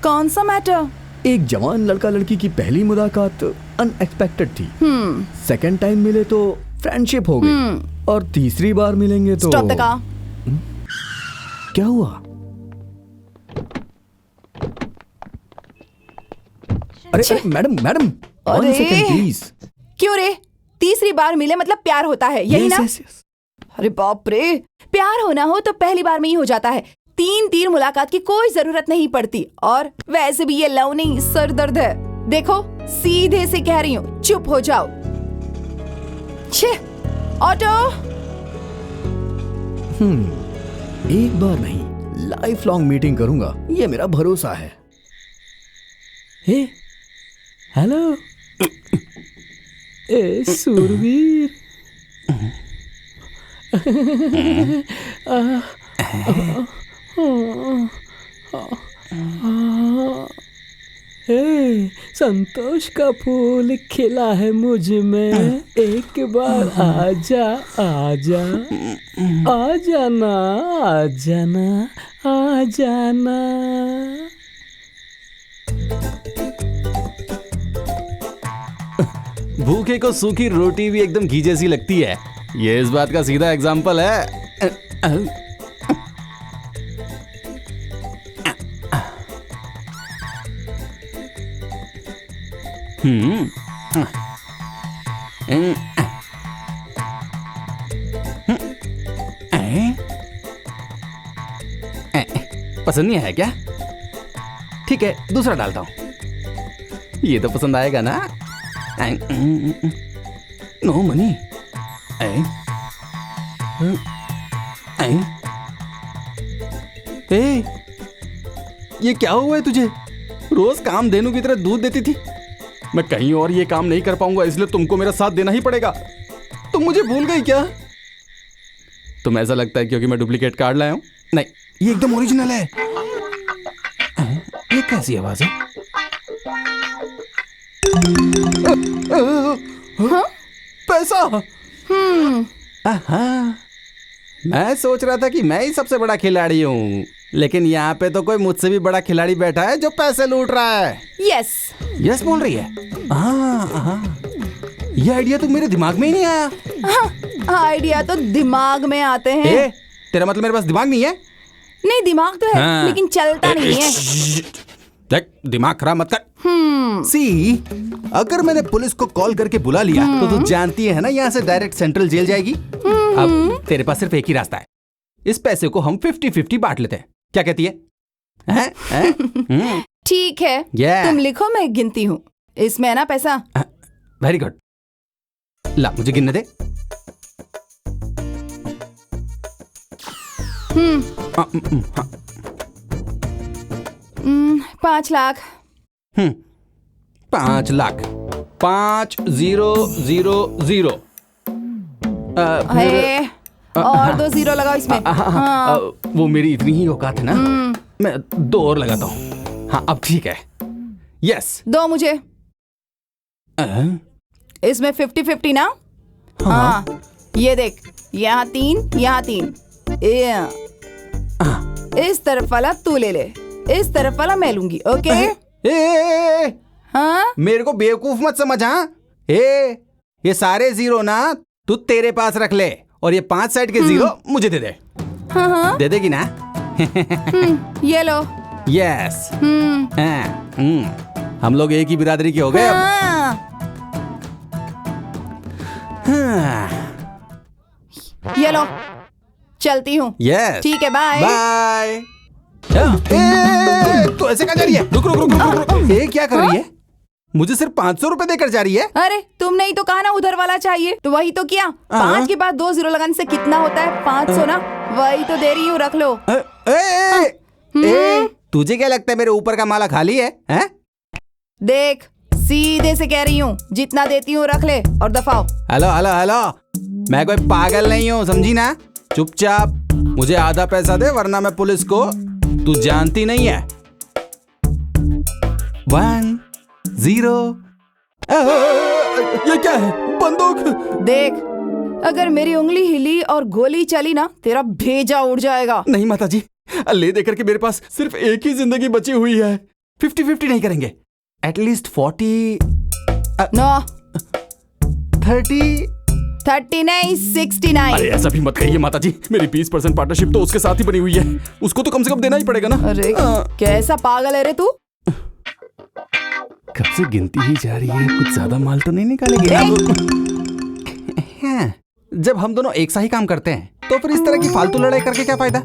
कौन सा मैटर? एक जवान लड़का लड़की की पहली मुलाकात अनएक्सपेक्टेड थी। सेकंड टाइम मिले तो फ्रेंडशिप हो गई, और तीसरी बार मिलेंगे तो स्टॉप द कार। क्या हुआ? अरे मैडम, मैडम, अरे, 1 सेकंड प्लीज। क्यों रे? तीसरी बार मिले मतलब प्यार होता है, यही ना? yes. अरे बाप रे, प्यार होना हो तो पहली बार में ही हो जाता है। 3 तीर मुलाकात की कोई जरूरत नहीं पड़ती। और वैसे भी ये लव नहीं, सर दर्द है। देखो, सीधे से कह रही हूँ, चुप हो जाओ। छे, ऑटो। एक बार नहीं, लाइफ लॉन्ग मीटिंग करूंगा, ये मेरा भरोसा है। हेलो। ए सूरवीर। संतोष का फूल खिला है मुझ में, एक बार आजा आजा, आ जाना, आ जाना, आ जाना। भूखे को सूखी रोटी भी एकदम घी जैसी लगती है, ये इस बात का सीधा एग्जाम्पल है। पसंद नहीं है क्या? ठीक है, दूसरा डालता हूँ। ये तो पसंद आएगा ना? No money. ए, ये क्या हुआ है तुझे? रोज काम धेनु की तरह दूध देती थी। मैं कहीं और ये काम नहीं कर पाऊंगा, इसलिए तुमको मेरा साथ देना ही पड़ेगा। तुम मुझे भूल गई क्या? तुम ऐसा लगता है क्योंकि मैं डुप्लीकेट कार्ड लाया हूं? नहीं, ये एकदम ओरिजिनल है। ये कैसी आवाज है? पैसा। मैं सोच रहा था कि मैं ही सबसे बड़ा खिलाड़ी हूँ, लेकिन यहाँ पे तो कोई मुझसे भी बड़ा खिलाड़ी बैठा है जो पैसे लूट रहा है। यस यस बोल रही है। ये आइडिया तो मेरे दिमाग में ही नहीं आया। आइडिया तो दिमाग में आते हैं। ए, तेरा मतलब मेरे पास दिमाग नहीं है? नहीं, दिमाग तो है हाँ। लेकिन चलता नहीं है। देख, दिमाग खराब मत कर। सी, अगर मैंने पुलिस को कॉल करके बुला लिया तो तू जानती है ना, यहाँ से डायरेक्ट सेंट्रल जेल जाएगी। अब तेरे पास सिर्फ एक ही रास्ता है। इस पैसे को हम 50-50 बांट लेते हैं। क्या कहती है? ठीक है, Yeah. तुम लिखो, मैं गिनती हूँ। इसमें है ना पैसा? Very good. ला, मुझे गिनने दे। 5 लाख। 5 लाख। 5000। है, और 2 जीरो लगाओ इसमें। हाँ। वो मेरी इतनी ही औकात है ना, मैं 2 और लगाता हूँ। हाँ, अब ठीक है। यस। 2 मुझे। इसमें 50-50 ना? हाँ। ये देख, यहाँ 3, यहाँ 3। इस तरफ वाला तू ले ले, इस तरफ वाला मैं लूंगी। ओके? हाँ? मेरे को बेवकूफ मत समझ। हाँ, ये सारे जीरो ना तू तेरे पास रख ले, और ये 5 साइड के जीरो मुझे दे दे। हाँ। दे देगी ना? ये लो। यस। हम लोग एक ही बिरादरी के हो गए अब। ये लो, चलती हूँ। यस। ठीक है, बाय। बाय। तो ऐसे कहाँ जा रही है? रुक रुक रुक रुक रुक। ये क्या कर रही है? मुझे सिर्फ 500 रुपए देकर जा रही है। अरे, तुमने ही तो कहा ना उधर वाला चाहिए, तो वही तो किया। 5 के बाद 2 जीरो लगाने से कितना होता है? 500 ना? वही तो दे रही हूँ, रख लो। तुझे क्या लगता है मेरे ऊपर का माला खाली है? देख, सीधे से कह रही हूँ, जितना देती हूँ रख ले और दफाओ। हेलो हेलो हेलो, मैं कोई पागल नहीं हूँ, समझी ना? चुपचाप मुझे आधा पैसा दे, वरना मैं पुलिस को, तू जानती नहीं है। 1 0। ये क्या है? बंदूक। देख, अगर मेरी उंगली हिली और गोली चली ना, तेरा भेजा उड़ जाएगा। नहीं माताजी, ले देकर के मेरे पास सिर्फ एक ही जिंदगी बची हुई है। 50-50 नहीं करेंगे? एटलीस्ट 40। नो। 30 नहीं, 69। अरे ऐसा भी मत कहिए माताजी, मेरी 20% पार्टनरशिप तो उसके साथ ही बनी हुई है, उसको तो कम से कम देना ही पड़ेगा ना। अरे कैसा पागल है रे तू? कब से गिनती ही जा रही है, कुछ ज्यादा माल तो नहीं निकालेगी? जब हम दोनों एक सा ही काम करते हैं तो फिर इस तरह की फालतू लड़ाई करके क्या फायदा?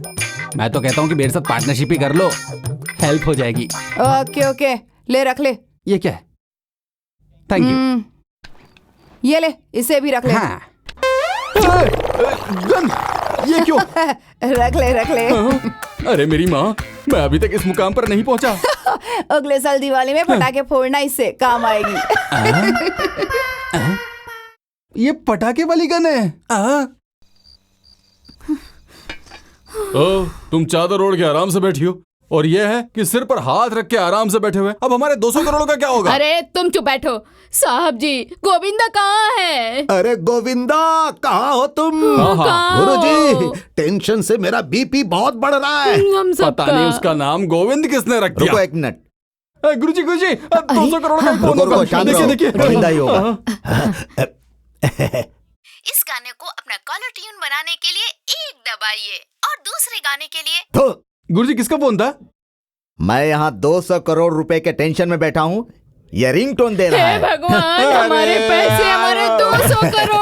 मैं तो कहता हूँ कि मेरे साथ पार्टनरशिप ही कर लो, हेल्प हो जाएगी। ओके ओके, ले रख ले। ये क्या है? Thank you. ये ले, इसे भी रख ले। हाँ। गन, ये क्यों? रख ले रख ले। अरे मेरी माँ, मैं अभी तक इस मुकाम पर नहीं पहुंचा। अगले साल दिवाली में पटाखे फोड़ना, इससे काम आएगी। ये पटाखे वाली गन है। तुम चादर ओढ़ के आराम से बैठी हो, और ये है कि सिर पर हाथ रख के आराम से बैठे हुए। अब हमारे 200 करोड़ का क्या होगा? अरे तुम चुप बैठो। साहब जी, गोविंदा कहाँ है? अरे गोविंदा, कहाँ हो तुम? कहाँ हो? गुरुजी, टेंशन से मेरा बीपी बहुत बढ़ रहा है। हम पता नहीं उसका नाम गोविंद किसने रख दिया। रुको 1 मिनट। गुरुजी 200 करोड़ का कौन रुको होगा? रुको, शांत रहो। देखिए गोविंदा ही होगा। इस गाने को अपना कॉलर ट्यून बनाने के लिए 1 दबाइए और दूसरे गाने के लिए गुरुजी किसका फोन था? मैं यहाँ 200 करोड़ रुपए के टेंशन में बैठा हूँ, ये रिंगटोन दे रहा हे है। भगवान, हमारे पैसे, हमारे 200 करोड़।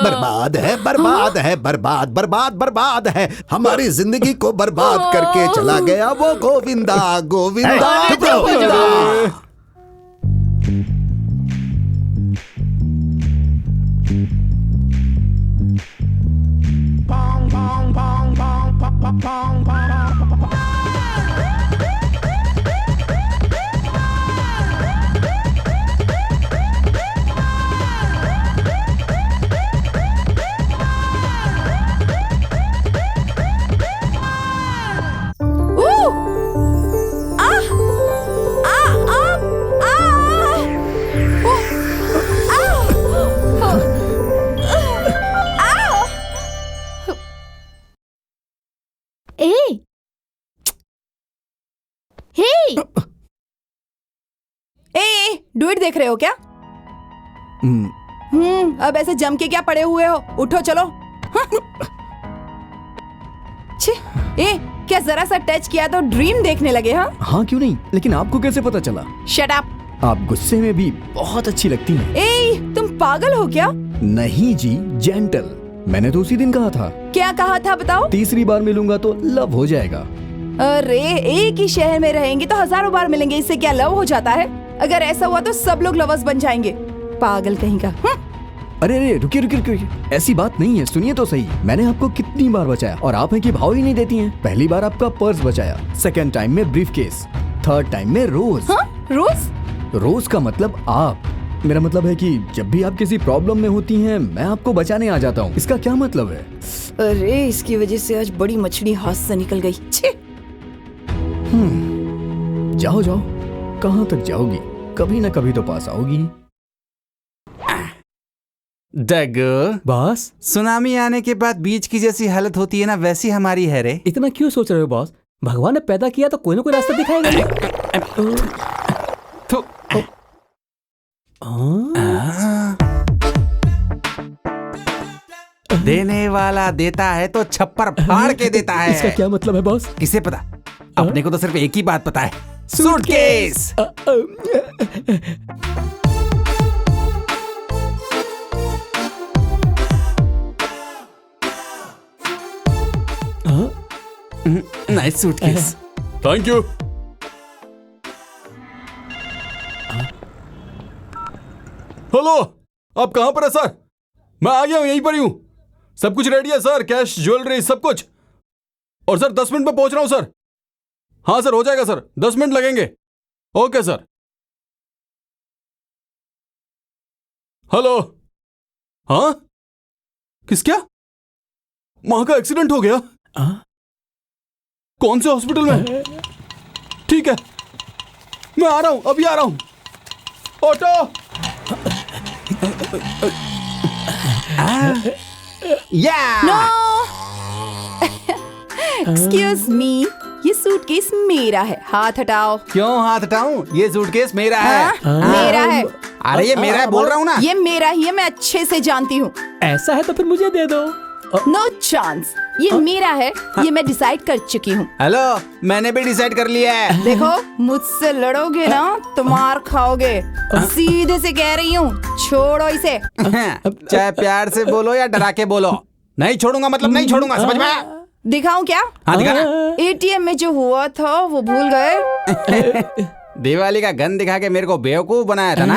बर्बाद है, बर्बाद है, बर्बाद बर्बाद बर्बाद है। हमारी जिंदगी को बर्बाद करके चला गया वो गोविंदा, गोविंदा, अरे, चुप हो गोविंदा। जाओ। ए, हे, ए डुएट देख रहे हो क्या? अब ऐसे जम के क्या पड़े हुए हो? उठो चलो। छे, क्या जरा सा टच किया तो ड्रीम देखने लगे? हाँ क्यों नहीं, लेकिन आपको कैसे पता चला? Shut up. आप गुस्से में भी बहुत अच्छी लगती हैं। तुम पागल हो क्या? नहीं जी, जेंटल। मैंने तो उसी दिन कहा था। क्या कहा था बताओ? तीसरी बार मिलूंगा तो लव हो जाएगा। अरे एक ही शहर में रहेंगे तो हजारों बार मिलेंगे, इससे क्या लव हो जाता है? अगर ऐसा हुआ तो सब लोग लवर्स बन जाएंगे। पागल कहीं का। अरे अरे रुकिए रुकिए रुकिए, ऐसी बात नहीं है, सुनिए तो सही। मैंने आपको कितनी बार बचाया और आप हैं कि भाव ही नहीं देती हैं। पहली बार आपका पर्स बचाया, सेकंड टाइम में ब्रीफकेस, थर्ड टाइम में रोज। रोज? रोज का मतलब आप। मेरा मतलब है कि जब भी आप किसी प्रॉब्लम में होती हैं, मैं आपको बचाने आ जाता हूँ। इसका क्या मतलब है? अरे इसकी वजह से आज बड़ी मछली हाथ से निकल गई। छे। जाओ जाओ, कहाँ तक जाओगी? कभी ना कभी तो पास आओगी। डगो बॉस, सुनामी आने के बाद बीच की जैसी हालत होती है ना, वैसी हमारी है रे। इतना क्यों सोच रहे हो बॉस? भगवान ने पैदा किया तो कोई ना कोई रास्ता दिखाएगा। थू। देने वाला देता है तो छप्पर फाड़ के देता है। इसका क्या मतलब है बॉस? किसे पता? अपने को तो सिर्फ एक ही बात पता है, suitcase. Nice suitcase. Thank you. Hello, आप कहां पर है सर? मैं आ गया हूं, यहीं पर ही हूं। सब कुछ रेडी है सर, कैश, ज्वेलरी, सब कुछ। और सर 10 मिनट में पहुंच रहा हूं सर। हाँ सर, हो जाएगा सर, 10 मिनट लगेंगे। Okay sir. हेलो। हाँ, किस क्या? वहां का एक्सीडेंट हो गया? कौन से हॉस्पिटल में? ठीक है, मैं आ रहा हूं, अभी आ रहा हूं। ऑटो। एक्सक्यूज मी, ये सूटकेस मेरा है, हाथ हटाओ। क्यों हाथ हटाऊं? ये सूटकेस मेरा है। मेरा है। अरे ये मेरा है, बोल रहा हूँ ना। ये मेरा ही है, मैं अच्छे से जानती हूँ। ऐसा है तो फिर मुझे दे दो। नो चांस, ये मेरा है, ये मैं डिसाइड कर चुकी हूँ। हेलो, मैंने भी डिसाइड कर लिया है। देखो, मुझसे लड़ोगे ना तो मार खाओगे। सीधे से कह रही हूँ, छोड़ो इसे। चाहे प्यार से बोलो या डरा के बोलो, नहीं छोड़ूंगा मतलब नहीं छोड़ूंगा, समझ में आया? दिखाऊं क्या? हाँ दिखाना। एटीएम में जो हुआ था वो भूल गए? दिवाली का गन दिखा के मेरे को बेवकूफ बनाया था ना।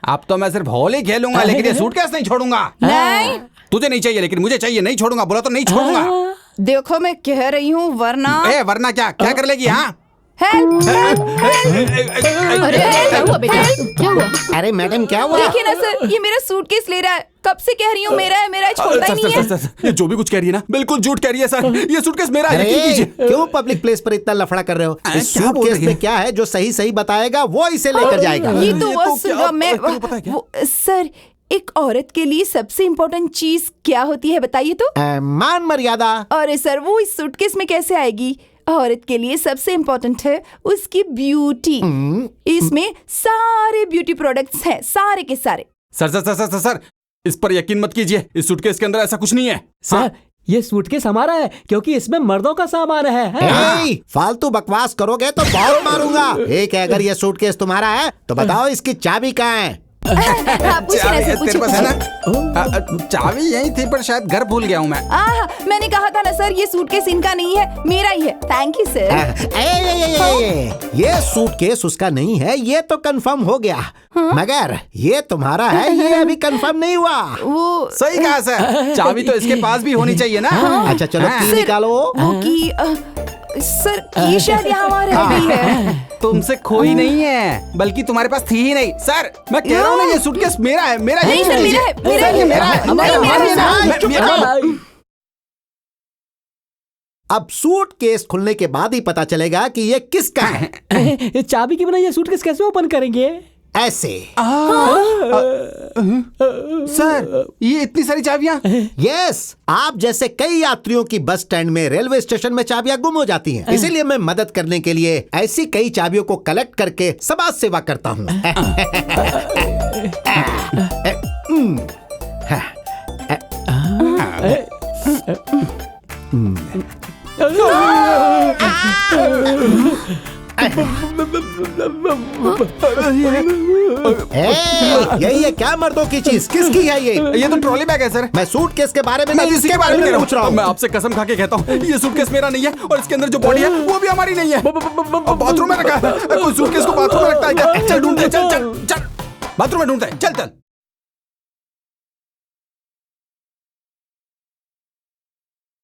अब तो मैं सिर्फ होली खेलूंगा, लेकिन ये सूटकेस नहीं छोड़ूगा। नहीं, तुझे नहीं चाहिए लेकिन मुझे चाहिए, नहीं छोड़ूंगा, बोला तो नहीं छोड़ूंगा। देखो मैं कह रही हूँ, वरना वरना क्या क्या कर लेगी? हाँ हेल्प। अरे क्या हुआ बेटा? क्या हुआ? अरे मैडम क्या हुआ? देखिए ना सर, ये मेरा सूटकेस ले रहा है। कब से कह रही हूँ मेरा है, छोड़ता ही नहीं है। सर, ये जो भी कुछ कह रही है ना, बिल्कुल झूठ कह रही है सर। ये सूटकेस मेरा है, यकीन अरे कीजिए। क्यों पब्लिक प्लेस पर इतना लफड़ा कर रहे हो? इस क्या बोल सूटकेस रही में है? क्या है जो सही सही बताएगा वो इसे लेकर जाएगा। ये तो ये वो तो सुना क्या- मैं आपको पता है क्या? सर, एक औरत के लिए सबसे इम्पोर्टेंट चीज क्या होती है बताइए तो? मान मर्यादा। अरे सर, वो इस सूटकेस में कैसे आएगी? औरत के लिए सबसे इम्पोर्टेंट है उसकी ब्यूटी। इसमें सारे ब्यूटी प्रोडक्ट्स हैं, सारे के सारे। सर, इस पर यकीन मत कीजिए। इस सूटकेस के अंदर ऐसा कुछ नहीं है। सर, ये सूटकेस हमारा है क्योंकि इसमें मर्दों का सामान है। ए, फालतू बकवास करोगे तो बहुत मारूंगा। एक है, अगर ये सूटकेस तुम्हारा है तो बताओ इसकी चाबी कहाँ है? तेरे पास है ना? चाबी यही थी पर शायद घर भूल गया हूँ मैं। मैंने कहा था ना सर, ये सूटकेस इनका नहीं है, मेरा ही है। Thank you sir. ये सूटकेस उसका नहीं है, ये तो कंफर्म हो गया। मगर ये तुम्हारा है, ये अभी कंफर्म नहीं हुआ। वो सही कहा सर, चाबी तो इसके पास भी होनी चाहिए ना। अच्छा चलो की निकालो। वो की सर, की शायद यहाँ वहाँ रह गई है। तुमसे खोई नहीं है, बल्कि तुम्हारे पास थी ही नहीं। सर मैं कह रहा हूँ ना, ये सूटकेस मेरा है, मेरा ही नहीं सर, मेरा है, मेरा सर, ये है। मेरा है। नहीं, मेरा है सर। अब सूटकेस खुलने के बाद ही पता चलेगा कि ये किसका है। चाबी के बिना ये सूटकेस कैसे ओपन करेंगे? ऐसे। सर ये इतनी सारी चाबियां। यस, आप जैसे कई यात्रियों की बस स्टैंड में, रेलवे स्टेशन में चाबियां गुम हो जाती हैं। इसीलिए मैं मदद करने के लिए ऐसी कई चाबियों को कलेक्ट करके समाज सेवा करता हूँ। यही है क्या मर्दों की चीज? किसकी है ये तो ट्रॉली बैग है सर। मैं सूटकेस के बारे में मैं नहीं, इसी के बारे में पूछ रहा हूँ। मैं आपसे कसम खा के कहता हूँ, ये सूटकेस मेरा नहीं है और इसके अंदर जो बॉडी है वो भी हमारी नहीं है। बाथरूम में रखा है। कोई सूटकेस को बाथरूम में रखता है क्या? चल ढूंढते, चल चल चल, बाथरूम में ढूंढते, चल चल।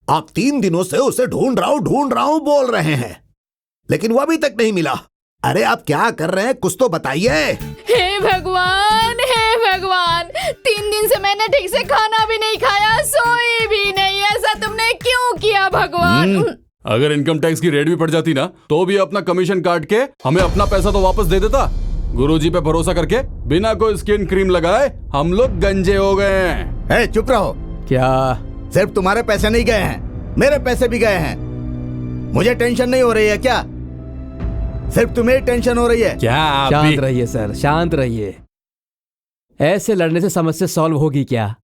आप 3 दिनों से उसे ढूंढ रहा हूँ बोल रहे हैं, लेकिन वो अभी तक नहीं मिला। अरे आप क्या कर रहे हैं, कुछ तो बताइए। हे भगवान, हे भगवान, 3 दिन से मैंने ठीक से खाना भी नहीं खाया, सोई भी नहीं। ऐसा तुमने क्यों किया भगवान? अगर इनकम टैक्स की रेड भी पड़ जाती ना, तो भी अपना कमीशन काट के हमें अपना पैसा तो वापस दे देता। गुरुजी पे भरोसा करके बिना कोई स्किन क्रीम लगाए हम लोग गंजे हो गए हैं। चुप रहो। क्या सिर्फ तुम्हारे पैसे नहीं गए हैं, मेरे पैसे भी गए हैं। मुझे टेंशन नहीं हो रही है क्या? सिर्फ तुम्हें टेंशन हो रही है क्या? आप शांत भी रहिए सर, शांत रहिए। ऐसे लड़ने से समस्या सॉल्व होगी क्या?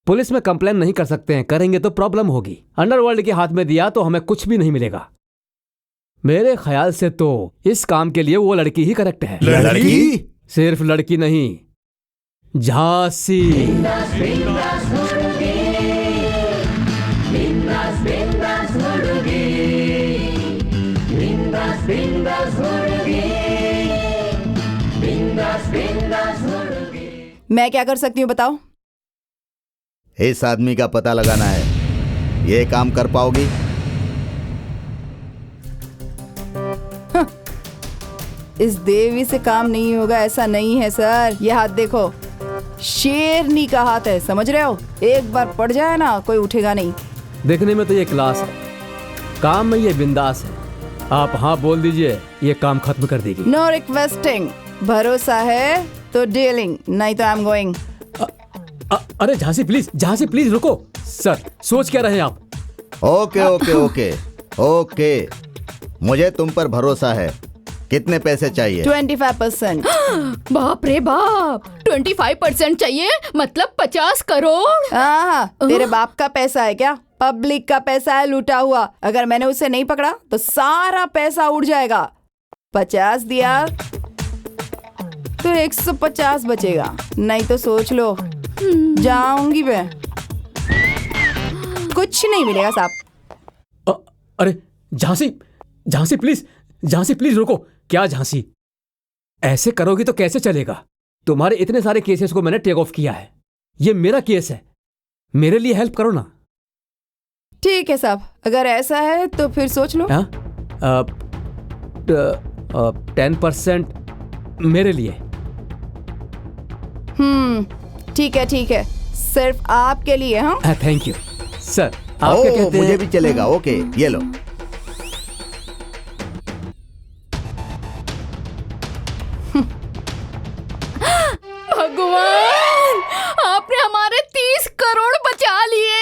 पुलिस में कंप्लेन नहीं कर सकते हैं, करेंगे तो प्रॉब्लम होगी। अंडरवर्ल्ड के हाथ में दिया तो हमें कुछ भी नहीं मिलेगा। मेरे ख्याल से तो इस काम के लिए वो लड़की ही करेक्ट है। लड़की? सिर्फ लड़की नहीं, झांसी। मैं क्या कर सकती हूँ बताओ? इस आदमी का पता लगाना है। ये काम कर पाओगी? इस देवी से काम नहीं होगा ऐसा नहीं है सर। ये हाथ देखो, शेरनी का हाथ है, समझ रहे हो? एक बार पड़ जाए ना, कोई उठेगा नहीं। देखने में तो ये क्लास है, काम में ये बिंदास है। आप हाँ बोल दीजिए, ये काम खत्म कर देगी। नो रिक्वेस्टिंग, भरोसा है तो डीलिंग, नहीं तो आई एम गोइंग। अरे झांसी प्लीज रुको। सर सोच क्या रहे हैं आप? ओके ओके ओके ओके, मुझे तुम पर भरोसा है। कितने पैसे चाहिए? 25%। बाप रे बाप, 25% चाहिए? मतलब 50 करोड़? तेरे बाप का पैसा है क्या? पब्लिक का पैसा है, लूटा हुआ। अगर मैंने उसे नहीं पकड़ा तो सारा पैसा उड़ जाएगा। 50 दिया तो 150 बचेगा, नहीं तो सोच लो जाऊंगी मैं। कुछ नहीं मिलेगा साहब। अरे झांसी प्लीज रुको। क्या झांसी, ऐसे करोगी तो कैसे चलेगा? तुम्हारे इतने सारे केसेस को मैंने टेक ऑफ किया है, ये मेरा केस है, मेरे लिए हेल्प करो ना। ठीक है साहब, अगर ऐसा है तो फिर सोच लो। 10% मेरे लिए। ठीक है, सिर्फ आपके लिए। हाँ थैंक यू सर। आप क्या कहते मुझे हैं? भी चलेगा। ओके, ये लो। भगवान, आपने हमारे 30 करोड़ बचा लिए।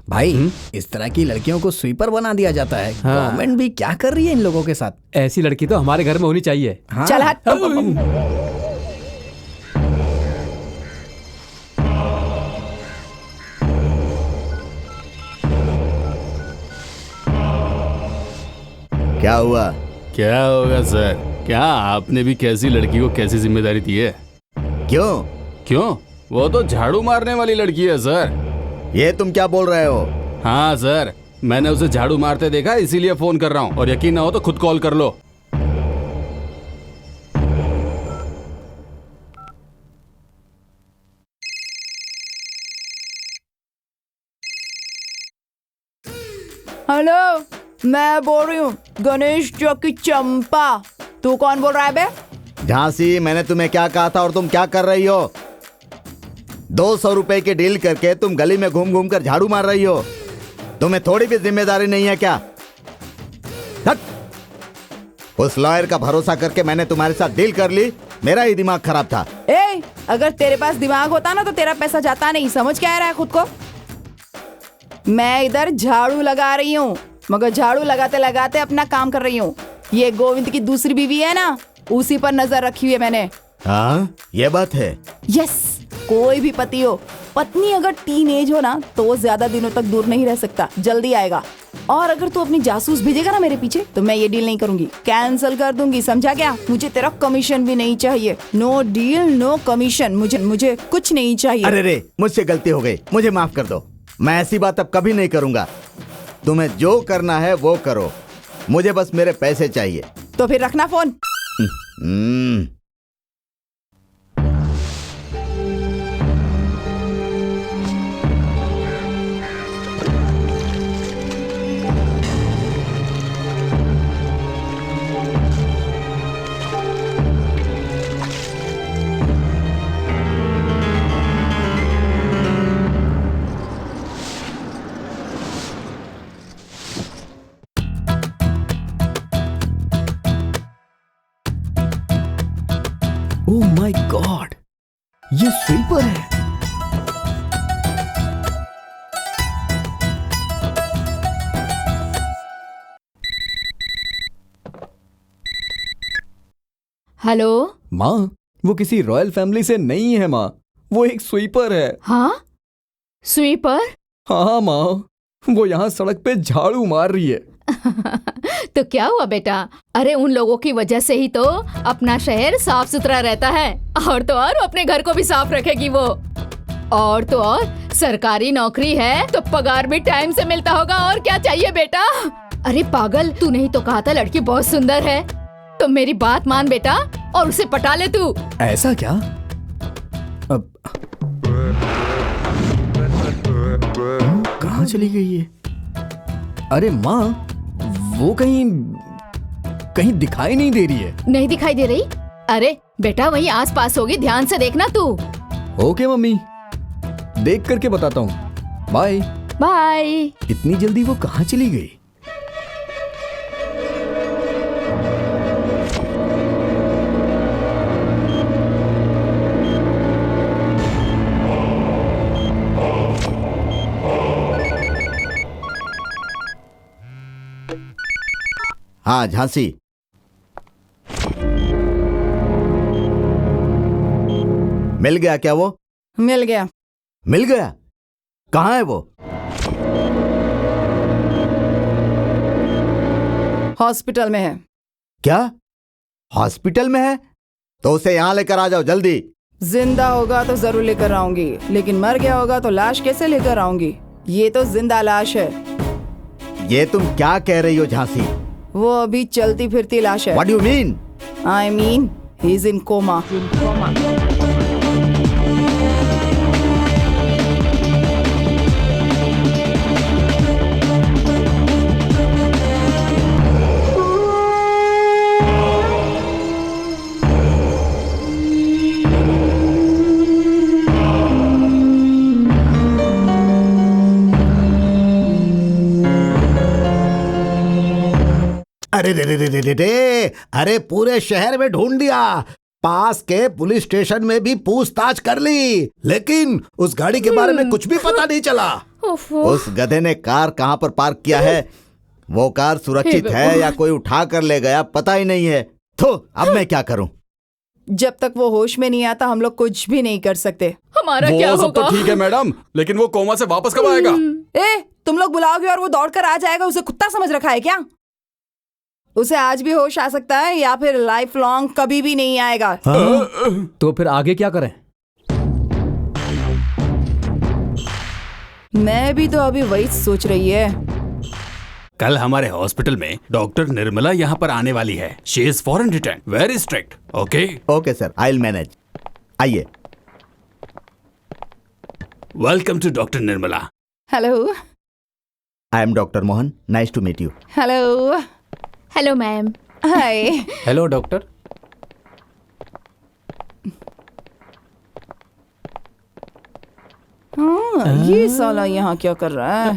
भाई इस तरह की लड़कियों को स्वीपर बना दिया जाता है। गवर्नमेंट भी क्या कर रही है इन लोगों के साथ? ऐसी लड़की तो हमारे घर में होनी चाहिए। हाँ? चल हट। क्या हुआ? क्या होगा सर? क्या आपने भी कैसी लड़की को कैसी जिम्मेदारी दी है? क्यों? क्यों? वो तो झाड़ू मारने वाली लड़की है सर। ये तुम क्या बोल रहे हो? हाँ सर, मैंने उसे झाड़ू मारते देखा, इसीलिए फोन कर रहा हूँ। और यकीन ना हो तो खुद कॉल कर लो। हेलो, मैं बोल रही हूँ गणेश चौक की चंपा। तू कौन बोल रहा है बे? झांसी, मैंने तुम्हें क्या कहा था और तुम क्या कर रही हो? 200 रुपए की डील करके तुम गली में घूम घूम कर झाड़ू मार रही हो। तुम्हें थोड़ी भी जिम्मेदारी नहीं है क्या? हट! उस लॉयर का भरोसा करके मैंने तुम्हारे साथ डील कर ली। मेरा ही दिमाग खराब था। ए, अगर तेरे पास दिमाग होता ना तो तेरा पैसा जाता नहीं। समझ क्या आ रहा है खुद को? मैं इधर झाड़ू लगा रही हूँ, मगर झाड़ू लगाते लगाते अपना काम कर रही हूँ। ये गोविंद की दूसरी बीवी है ना, उसी पर नजर रखी हुई है मैंने। हाँ, ये बात है। यस, कोई भी पति हो, पत्नी अगर टीनेज हो ना तो वो ज्यादा दिनों तक दूर नहीं रह सकता, जल्दी आएगा। और अगर तू अपनी जासूस भेजेगा ना मेरे पीछे तो मैं ये डील नहीं करूंगी, कैंसिल कर दूंगी। समझा क्या? मुझे तेरा कमीशन भी नहीं चाहिए। No deal no commission. मुझे कुछ नहीं चाहिए। अरे रे, मुझसे गलती हो गई, मुझे माफ कर दो। मैं ऐसी बात अब कभी नहीं करूंगा। तुम्हें जो करना है वो करो, मुझे बस मेरे पैसे चाहिए। तो फिर रखना फोन। ओह माय गॉड, ये स्वीपर है। हेलो माँ, वो किसी रॉयल फैमिली से नहीं है माँ, वो एक स्वीपर है। हाँ, स्वीपर? हाँ माँ, वो यहाँ सड़क पे झाड़ू मार रही है। तो क्या हुआ बेटा? अरे उन लोगों की वजह से ही तो अपना शहर साफ सुथरा रहता है। और तो और अपने घर को भी साफ रखेगी वो। और तो और सरकारी नौकरी है तो पगार भी टाइम से मिलता होगा। और क्या चाहिए बेटा? अरे पागल, तूने ही तो कहा था लड़की बहुत सुंदर है। तो मेरी बात मान बेटा और उसे पटा ले तू। ऐसा क्या? अब कहाँ चली गई ये? अरे माँ, वो कहीं दिखाई नहीं दे रही है। नहीं दिखाई दे रही? अरे बेटा वहीं आस पास होगी, ध्यान से देखना तू। ओके मम्मी, देख करके बताता हूँ। Bye bye. इतनी जल्दी वो कहाँ चली गई? हाँ झांसी, मिल गया क्या वो? मिल गया। मिल गया? कहाँ है वो? हॉस्पिटल में है। क्या हॉस्पिटल में है? तो उसे यहाँ लेकर आ जाओ जल्दी। जिंदा होगा तो जरूर लेकर आऊंगी, लेकिन मर गया होगा तो लाश कैसे लेकर आऊंगी? ये तो जिंदा लाश है। ये तुम क्या कह रही हो झांसी? वो अभी चलती फिरती लाश है। What do you mean? I mean, he's in coma. अरे रे रे रे रे रे रे, अरे पूरे शहर में ढूंढ दिया, पास के पुलिस स्टेशन में भी पूछताछ कर ली, लेकिन उस गाड़ी के बारे में कुछ भी पता नहीं चला। उस गधे ने कार कहाँ पर पार्क किया है, वो कार सुरक्षित है या कोई उठा कर ले गया पता ही नहीं है। तो अब मैं क्या करूं? जब तक वो होश में नहीं आता हम लोग कुछ भी नहीं कर सकते। हमारा क्या वो सब तो होगा? ठीक है मैडम, लेकिन वो कोमा से वापस कब आएगा? ए, तुम लोग बुलाओगे और वो दौड़कर आ जाएगा, उसे कुत्ता समझ रखा है क्या? उसे आज भी होश आ सकता है या फिर लाइफ लॉन्ग कभी भी नहीं आएगा। तो फिर आगे क्या करें? मैं भी तो अभी वही सोच रही है। कल हमारे हॉस्पिटल में डॉक्टर निर्मला यहाँ पर आने वाली है। She is foreign return, very strict. Okay okay sir, I will manage. आइए। Welcome to doctor Nirmala. Hello. I am doctor Mohan, nice to meet you. Hello. Hello ma'am. Hi. Hello doctor. हाँ, ये साला यहाँ क्या कर रहा है?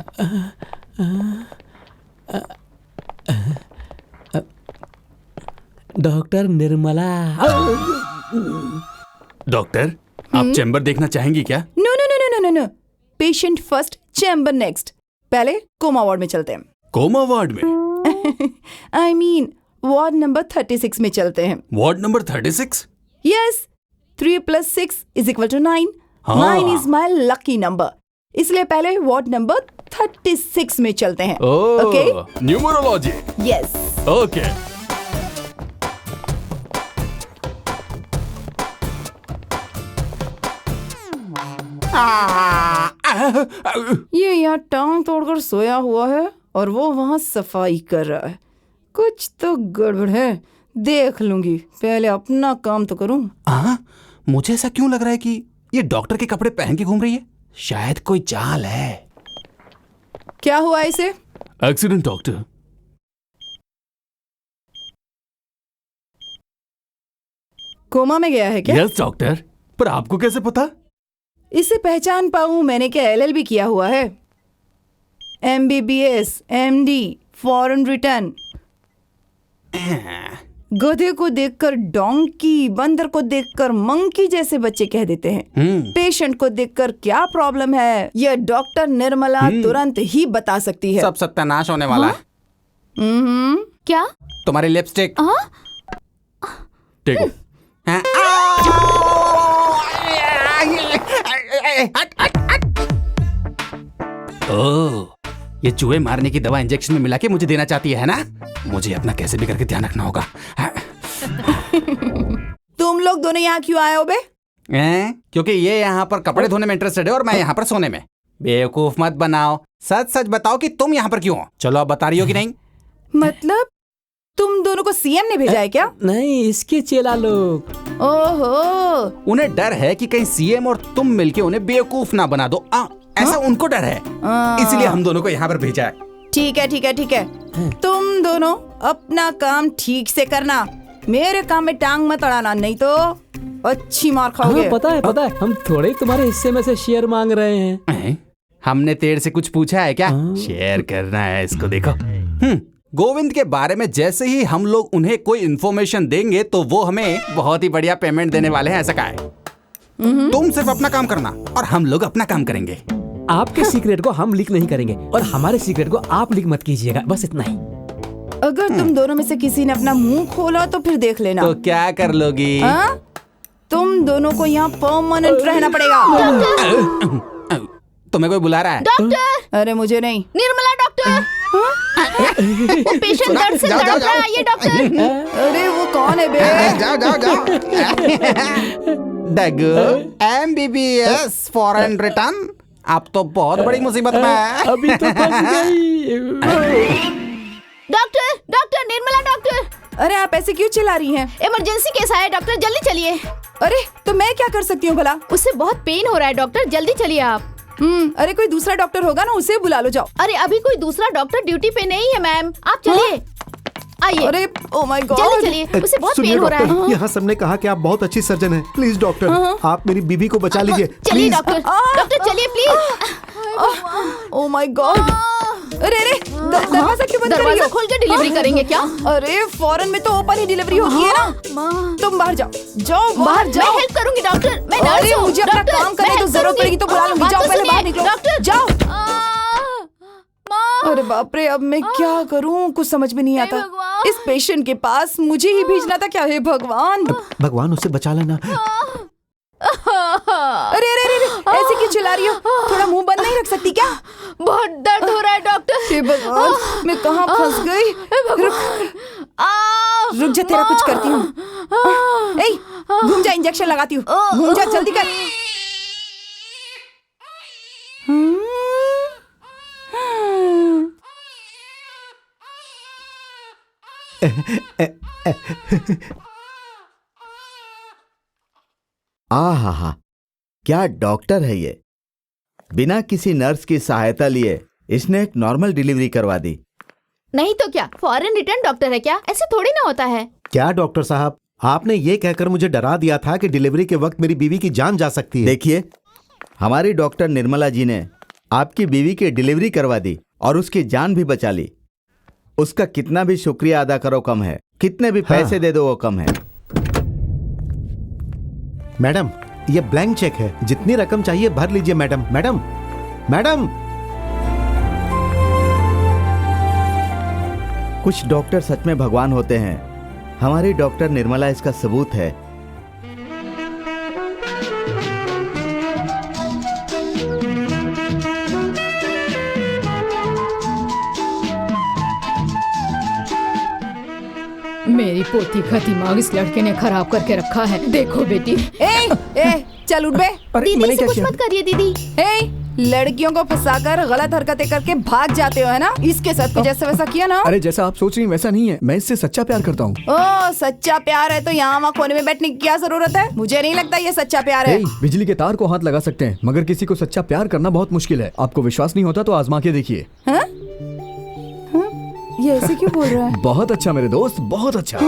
डॉक्टर निर्मला। डॉक्टर, आप चैम्बर देखना चाहेंगी क्या? No no no no no no, patient first, chamber next. पहले कोमा वार्ड में चलते हैं। कोमा वार्ड में? आई मीन वार्ड नंबर 36 में चलते हैं। Ward number 36? यस, 3 + 6 = 9। हाँ। 9 इज माई लकी नंबर, इसलिए पहले वार्ड नंबर 36 में चलते हैं। Okay, numerology. यस। ओके। ये यहाँ टांग तोड़कर सोया हुआ है और वो वहाँ सफाई कर रहा है। कुछ तो गड़बड़ है, देख लूंगी, पहले अपना काम तो करूं। मुझे ऐसा क्यों लग रहा है कि ये डॉक्टर के कपड़े पहन के घूम रही है? शायद कोई चाल है। क्या हुआ इसे? Accident doctor. कोमा में गया है क्या? यस डॉक्टर, पर आपको कैसे पता? इसे पहचान पाऊं, मैंने क्या LLB किया हुआ है? MBBS, MD, foreign return. गधे को देखकर डोंकी, बंदर को देखकर मंकी जैसे बच्चे कह देते हैं। पेशेंट को देखकर क्या प्रॉब्लम है, यह डॉक्टर निर्मला तुरंत ही बता सकती है। सब सत्यानाश होने वाला है। क्या? तुम्हारी लिपस्टिक। देखो, ओह, ये चूहे मारने की दवा इंजेक्शन में मिला के मुझे देना चाहती है ना? मुझे अपना कैसे भी करके ध्यान रखना होगा। तुम लोग दोनों यहाँ क्यों आए हो बे? क्योंकि ये यहाँ पर कपड़े धोने में इंटरेस्टेड है और मैं यहाँ पर सोने में। बेवकूफ मत बनाओ, सच सच बताओ कि तुम यहाँ पर क्यों हो। चलो अब बता रही हो कि नहीं? मतलब तुम दोनों को CM ने भेजा है क्या? नहीं, इसके चेला लोग। ओहो, उन्हें डर है कि कहीं CM और तुम मिलके उन्हें बेवकूफ ना बना दो। ऐसा उनको डर है, इसलिए हम दोनों को यहाँ पर भेजा है। ठीक है ठीक है ठीक है, तुम दोनों अपना काम ठीक से करना, मेरे काम में टांग मत अड़ाना, नहीं तो अच्छी मार खाओगे। पता है, हम थोड़े तुम्हारे हिस्से में से शेयर मांग रहे हैं। हमने तेरे से कुछ पूछा है क्या? शेयर करना है इसको। देखो, गोविंद के बारे में जैसे ही हम लोग उन्हें कोई इन्फॉर्मेशन देंगे तो वो हमें बहुत ही बढ़िया पेमेंट देने वाले हैं, ऐसा कहा है। तुम सिर्फ अपना काम करना और हम लोग अपना काम करेंगे। आपके सीक्रेट को हम लीक नहीं करेंगे और हमारे सीक्रेट को आप लीक मत कीजिएगा, बस इतना ही। अगर तुम दोनों में से किसी ने अपना मुंह खोला तो फिर देख लेना। तो क्या कर लोगी? तुम दोनों को यहाँ परमानेंट रहना पड़ेगा। तुम्हें कोई बुला रहा है? डॉक्टर! अरे मुझे नहीं, निर्मला डॉक्टर। वो पेशेंट दर्द से तड़प रहा है, ये डॉक्टर। अरे वो कौन है बे? जाओ। डगू, MBBS फॉरेन रिटर्न, आप तो बहुत बड़ी मुसीबत में है। अभी तो फंस गई। Doctor, Nirmala doctor. अरे आप ऐसे क्यों चिल्ला रही हैं? इमरजेंसी केस आया डॉक्टर, जल्दी चलिए। अरे तो मैं क्या कर सकती हूँ भला? उससे बहुत पेन हो रहा है डॉक्टर, जल्दी चलिए आप। अरे कोई दूसरा डॉक्टर होगा ना, उसे बुला लो, जाओ। अरे अभी कोई दूसरा डॉक्टर ड्यूटी पे नहीं है मैम, आप चलिए। आइए। अरे ओ माय गॉड, जल्दी चलिए, उसे बहुत सुनिए पेन हो रहा डॉक्टर, है। यहाँ सबने कहा कि आप बहुत अच्छी सर्जन हैं। प्लीज डॉक्टर, आप मेरी बीवी को बचा लीजिए। चलिए प्लीज। डॉक्टर, चलिए प्लीज। Oh my God. अरे दरवाजा क्यों बंद कर रही दरवाजा हो? खोल के डिलीवरी करेंगे क्या? अरे फॉरेन में तो ओपन ही डिलीवरी होती है ना। तुम बाहर जाओ, जाओ बाहर मैं जाओ। हेल्प करूंगी डॉक्टर, मैं नर्स अरे हूँ। मुझे अपना डॉक्टर, काम करने मैं तो हेल्प जरूरत करूंगी। पड़ेगी तो बुला लूंगी। बात जाओ तो पहले बाहर सुनिए, निकलो, डॉक्टर। जाओ। माँ, अरे बाप रे, अब मैं क्या करूं, कुछ समझ में नहीं आता। भगवान। इस पेशेंट के पास मुझे ही भेजना था क्या? है भगवान। भगवान उसे बचा लेना। अरे अरे अरे अरे, ऐसे क्यों चिल्ला रही हो? थोड़ा मुंह बंद नहीं रख सकती क्या? बहुत दर्द हो रहा है डॉक्टर। हे भगवान, मैं कहाँ फंस गई? रुक जा, तेरा कुछ करती हूँ। ए, घूम जा, इंजेक्शन लगाती हूँ। घूम जा, जल्दी कर। आहा, क्या डॉक्टर है ये। बिना किसी नर्स की सहायता लिए इसने एक नॉर्मल डिलीवरी करवा दी। नहीं तो क्या, फॉरेन रिटर्न डॉक्टर है क्या? ऐसे थोड़ी ना होता है। क्या डॉक्टर साहब, आपने ये कहकर मुझे डरा दिया था कि डिलीवरी के वक्त मेरी बीवी की जान जा सकती है। देखिए, हमारी डॉक्टर निर्मला जी ने आपकी बीवी की डिलीवरी करवा दी और उसकी जान भी बचा ली। उसका कितना भी शुक्रिया अदा करो कम है, कितने भी पैसे दे दो वो कम है। मैडम, ये ब्लैंक चेक है, जितनी रकम चाहिए भर लीजिए। Madam madam madam. कुछ डॉक्टर सच में भगवान होते हैं। हमारी डॉक्टर निर्मला इसका सबूत है। मेरी पोती का दिमाग इस लड़के ने खराब करके रखा है। देखो बेटी। ए, चल उठ बे। दीदी से कुछ मत करिए दीदी। ए, लड़कियों को फंसाकर गलत हरकतें करके भाग जाते हो, है ना? इसके साथ भी जैसा वैसा किया ना। अरे जैसा आप सोच रही हैं वैसा नहीं है, मैं इससे सच्चा प्यार करता हूँ। ओ, सच्चा प्यार है तो यहाँ वहाँ कोने में बैठने की क्या जरूरत है? मुझे नहीं लगता ये सच्चा प्यार है। बिजली के तार को हाथ लगा सकते हैं, मगर किसी को सच्चा प्यार करना बहुत मुश्किल है। आपको विश्वास नहीं होता तो आजमा के देखिए। ये ऐसे क्यों बोल रहा है? बहुत अच्छा मेरे दोस्त, बहुत अच्छा।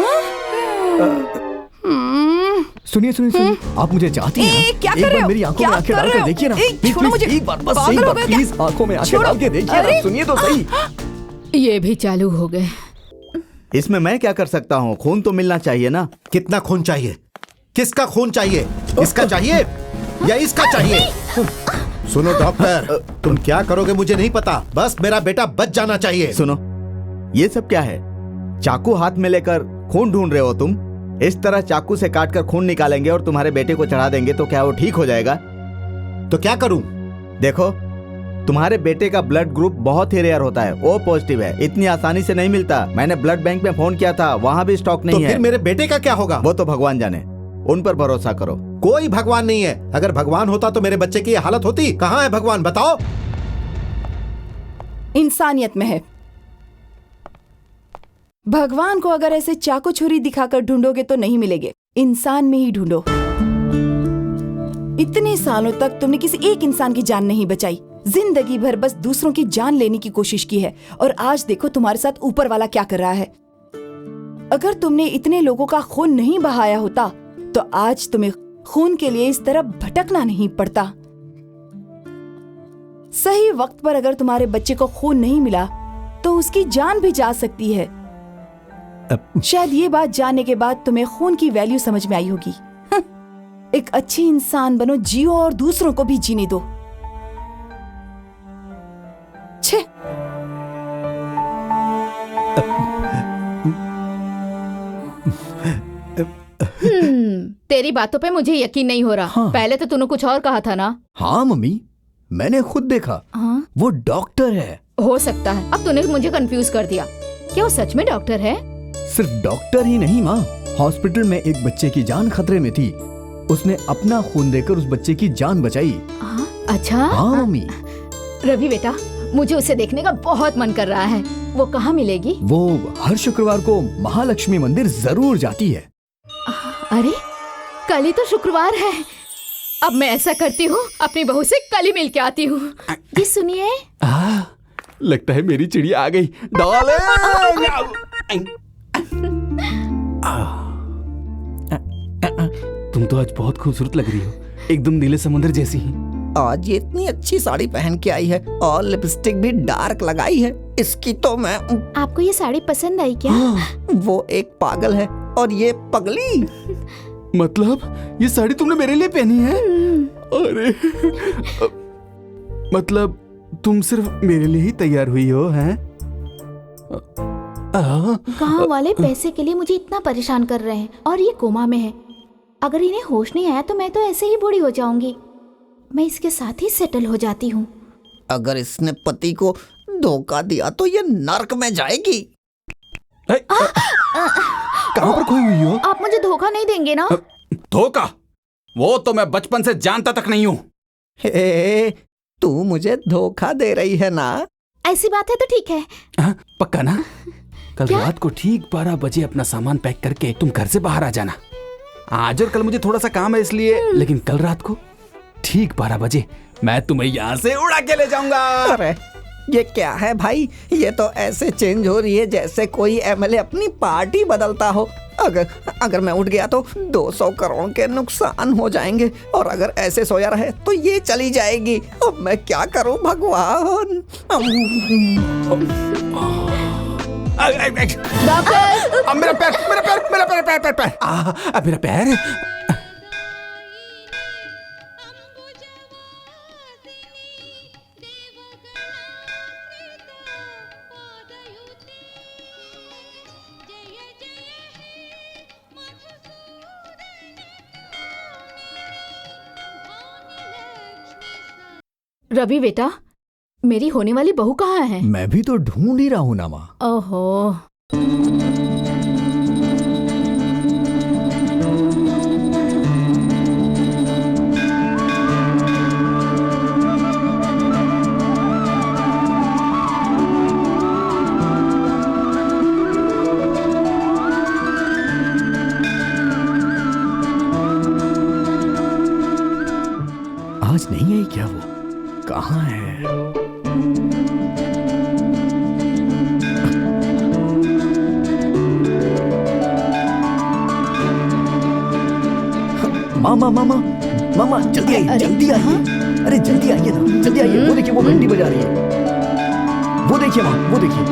सुनिए सुनिए सुनिए, आप मुझे चाहती हैं? क्या एक कर रहे बार हो? मेरी आंखों क्या में आंखें कर डाल रहे कर हो? देखिए ना। छोड़ो प्लीज, मुझे। एक बार बस, पागल एक हो बार गए क्या? प्लीज आंखों में आंखें छोड़ो। डाल के देखिए ना। सुनिए तो सही। ये भी चालू हो गए। इसमें मैं क्या कर सकता हूँ? खून तो मिलना चाहिए ना। कितना खून चाहिए? किसका खून चाहिए? इसका चाहिए या इसका चाहिए? सुनो डॉक्टर, तुम क्या करोगे मुझे नहीं पता, बस मेरा बेटा बच जाना चाहिए। सुनो, ये सब क्या है? चाकू हाथ में लेकर खून ढूंढ रहे हो तुम? इस तरह चाकू से काटकर खून निकालेंगे और तुम्हारे बेटे को चढ़ा देंगे तो क्या वो ठीक हो जाएगा? तो क्या करूं? देखो, तुम्हारे बेटे का ब्लड ग्रुप बहुत ही रेयर होता है, ओ पॉजिटिव है, इतनी आसानी से नहीं मिलता। मैंने ब्लड बैंक में फोन किया था, वहाँ भी स्टॉक नहीं तो है। फिर मेरे बेटे का क्या होगा? वो तो भगवान जाने, उन पर भरोसा करो। कोई भगवान नहीं है। अगर भगवान होता तो मेरे बच्चे की ये हालत होती? कहाँ है भगवान, बताओ। इंसानियत में है। भगवान को अगर ऐसे चाकू छुरी दिखाकर ढूंढोगे तो नहीं मिलेंगे, इंसान में ही ढूंढो। इतने सालों तक तुमने किसी एक इंसान की जान नहीं बचाई, जिंदगी भर बस दूसरों की जान लेने की कोशिश की है, और आज देखो तुम्हारे साथ ऊपर वाला क्या कर रहा है। अगर तुमने इतने लोगों का खून नहीं बहाया होता तो आज तुम्हें खून के लिए इस तरह भटकना नहीं पड़ता। सही वक्त पर अगर तुम्हारे बच्चे को खून नहीं मिला तो उसकी जान भी जा सकती है। शायद ये बात जानने के बाद तुम्हें खून की वैल्यू समझ में आई होगी। एक अच्छी इंसान बनो, जियो और दूसरों को भी जीने दो। छे। तेरी बातों पे मुझे यकीन नहीं हो रहा। हाँ। पहले तो तूने कुछ और कहा था ना। हाँ मम्मी, मैंने खुद देखा। हाँ? वो डॉक्टर है। हो सकता है। अब तूने मुझे कंफ्यूज कर दिया। क्या वो सच में डॉक्टर है? सिर्फ डॉक्टर ही नहीं माँ, हॉस्पिटल में एक बच्चे की जान खतरे में थी, उसने अपना खून देकर उस बच्चे की जान बचाई। अच्छा। हाँ मम्मी। रवि बेटा, मुझे उसे देखने का बहुत मन कर रहा है। वो कहाँ मिलेगी? वो हर शुक्रवार को महालक्ष्मी मंदिर जरूर जाती है। अरे, कल ही तो शुक्रवार है। अब मैं ऐसा करती हूँ, अपनी बहू से कल ही मिल के आती हूँ। ये सुनिए। लगता है मेरी चिड़िया आ गई। तुम तो आज बहुत खूबसूरत लग रही हो, एकदम नीले समुद्र जैसी ही। आज ये इतनी अच्छी साड़ी पहन के आई है और लिपस्टिक भी डार्क लगाई है। इसकी तो मैं आपको ये साड़ी पसंद आई क्या? वो एक पागल है और ये पगली। मतलब ये साड़ी तुमने मेरे लिए पहनी है? अरे मतलब तुम सिर्फ मेरे लिए ही तैयार हुई हो, हैं? गांव वाले पैसे के लिए मुझे इतना परेशान कर रहे हैं और ये कोमा में है। अगर इन्हें होश नहीं आया तो मैं तो ऐसे ही बूढ़ी हो जाऊंगी। मैं इसके साथ ही सेटल हो जाती हूँ। अगर इसने पति को धोखा दिया तो ये नर्क में जाएगी। कहाँ पर खोई हुई हो? आप मुझे धोखा नहीं देंगे ना? धोखा? वो तो मैं बचपन से जानता तक नहीं हूँ। तू मुझे धोखा दे रही है ना? ऐसी बात है तो ठीक है। पक्का ना? कल रात को ठीक 12 बजे अपना सामान पैक करके तुम घर से बाहर आ जाना। आज और कल मुझे थोड़ा सा काम है इसलिए, लेकिन कल रात को ठीक 12 बजे मैं तुम्हें यहाँ से उड़ा के ले जाऊंगा। अरे ये क्या है भाई? ये तो ऐसे चेंज हो रही है जैसे कोई एमएलए अपनी पार्टी बदलता हो। अगर मैं उठ गया तो 200 करोड़ के नुकसान हो जाएंगे और अगर ऐसे सोया रहे तो ये चली जाएगी। अब मैं क्या करूं भगवान? अब मेरा पैर। रवि बेटा, मेरी होने वाली बहू कहाँ है? मैं भी तो ढूंढ ही रहा हूँ ना माँ। ओहो। आज नहीं आई क्या? वो कहाँ है? मामा मामा मामा जल्दी आइए, जल्दी आइए। अरे जल्दी आइए ना, जल्दी आइए। वो देखिए, वो घंटी बजा रही है। वो देखिए माँ, वो देखिए।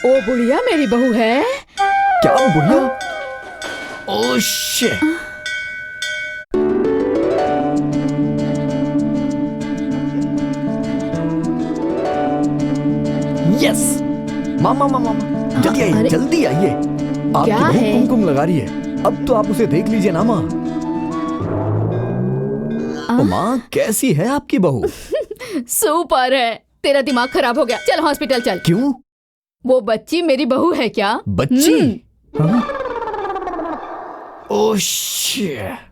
ओ बुढ़िया, मेरी बहू है। क्या बुढ़िया? Oh shit. यस मामा मामा जल्दी आइए, जल्दी आइए। आपकी बहू कुमकुम लगा रही है। अब तो आप उसे देख लीजिए ना माँ। माँ कैसी है आपकी बहू? सुपर है। तेरा दिमाग खराब हो गया, चल हॉस्पिटल चल। क्यों? वो बच्ची मेरी बहू है क्या? बच्ची? हाँ? Oh shit.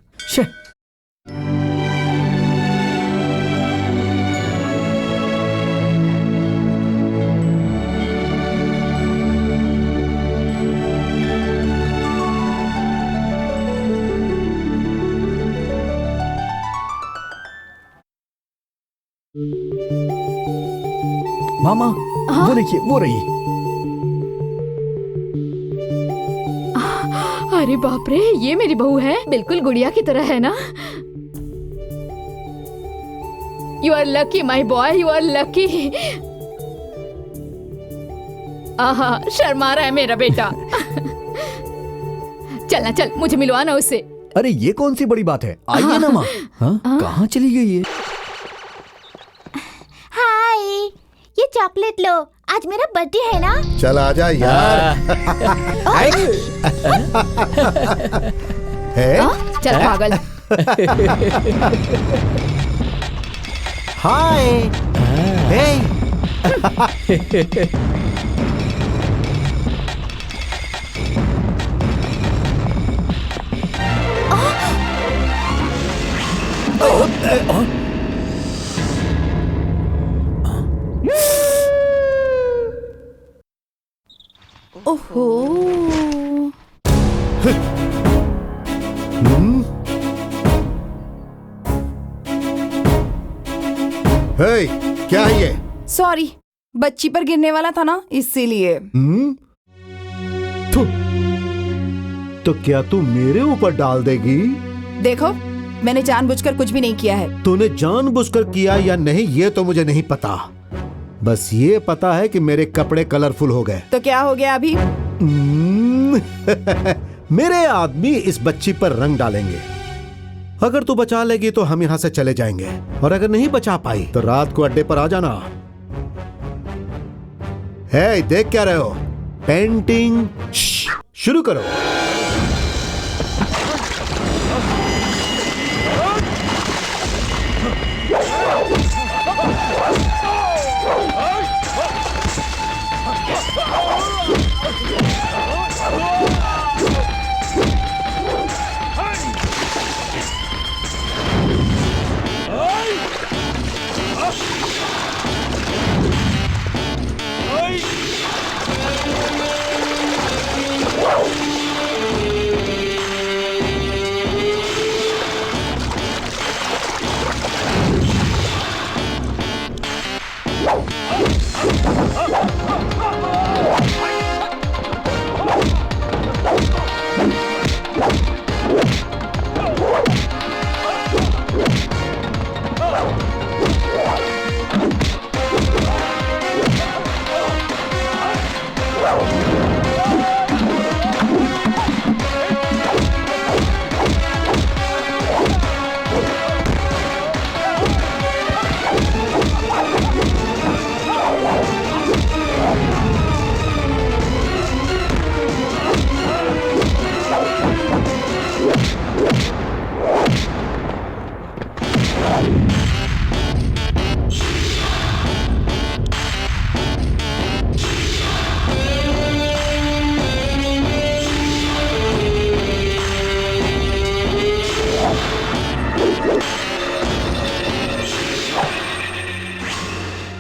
मामा वो देखिए, वो रही। अरे बाप रे, ये मेरी बहू है, बिल्कुल गुड़िया की तरह है ना। You are lucky my boy, you are lucky. आहा, शर्मा रहा है मेरा बेटा। चलना, चल मुझे मिलवाना उससे। अरे ये कौन सी बड़ी बात है? आइए ना माँ। कहाँ चली गई ये? हाय, ये चॉकलेट लो, आज मेरा बर्थडे है ना। चल आजा यार। है? चल पागल। हाय। हे। ओहो। हे, क्या है ये? सॉरी, बच्ची पर गिरने वाला था ना, इसीलिए। तो क्या तू मेरे ऊपर डाल देगी? देखो, मैंने जानबूझकर कुछ भी नहीं किया है। तूने जानबूझकर किया या नहीं ये तो मुझे नहीं पता, बस ये पता है कि मेरे कपड़े कलरफुल हो गए। तो क्या हो गया अभी? मेरे आदमी इस बच्ची पर रंग डालेंगे। अगर तू बचा लेगी तो हम यहाँ से चले जाएंगे, और अगर नहीं बचा पाई तो रात को अड्डे पर आ जाना। हे, देख क्या रहे हो? पेंटिंग शुरू करो।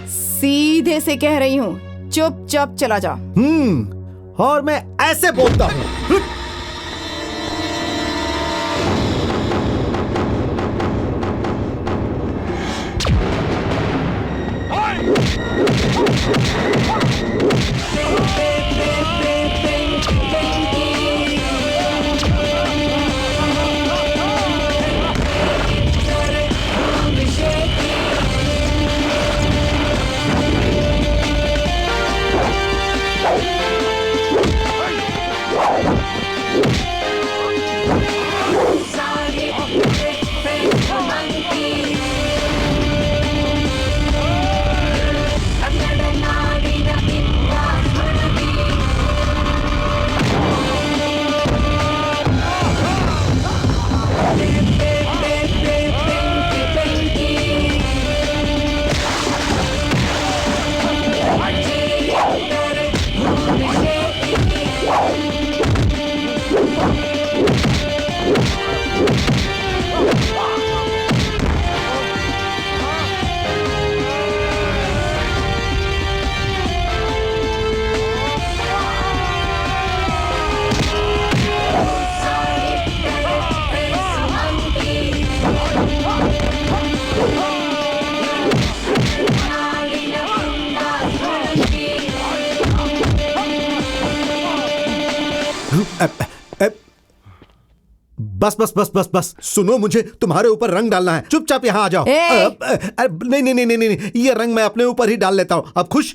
सीधे से कह रही हूँ, चुपचाप चला जा। और मैं ऐसे बोलता हूँ। बस बस बस बस बस सुनो, मुझे तुम्हारे ऊपर रंग डालना है। चुपचाप यहाँ आ जाओ। नहीं नहीं नहीं नहीं नहीं, ये रंग मैं अपने ऊपर ही डाल लेता हूँ। अब खुश?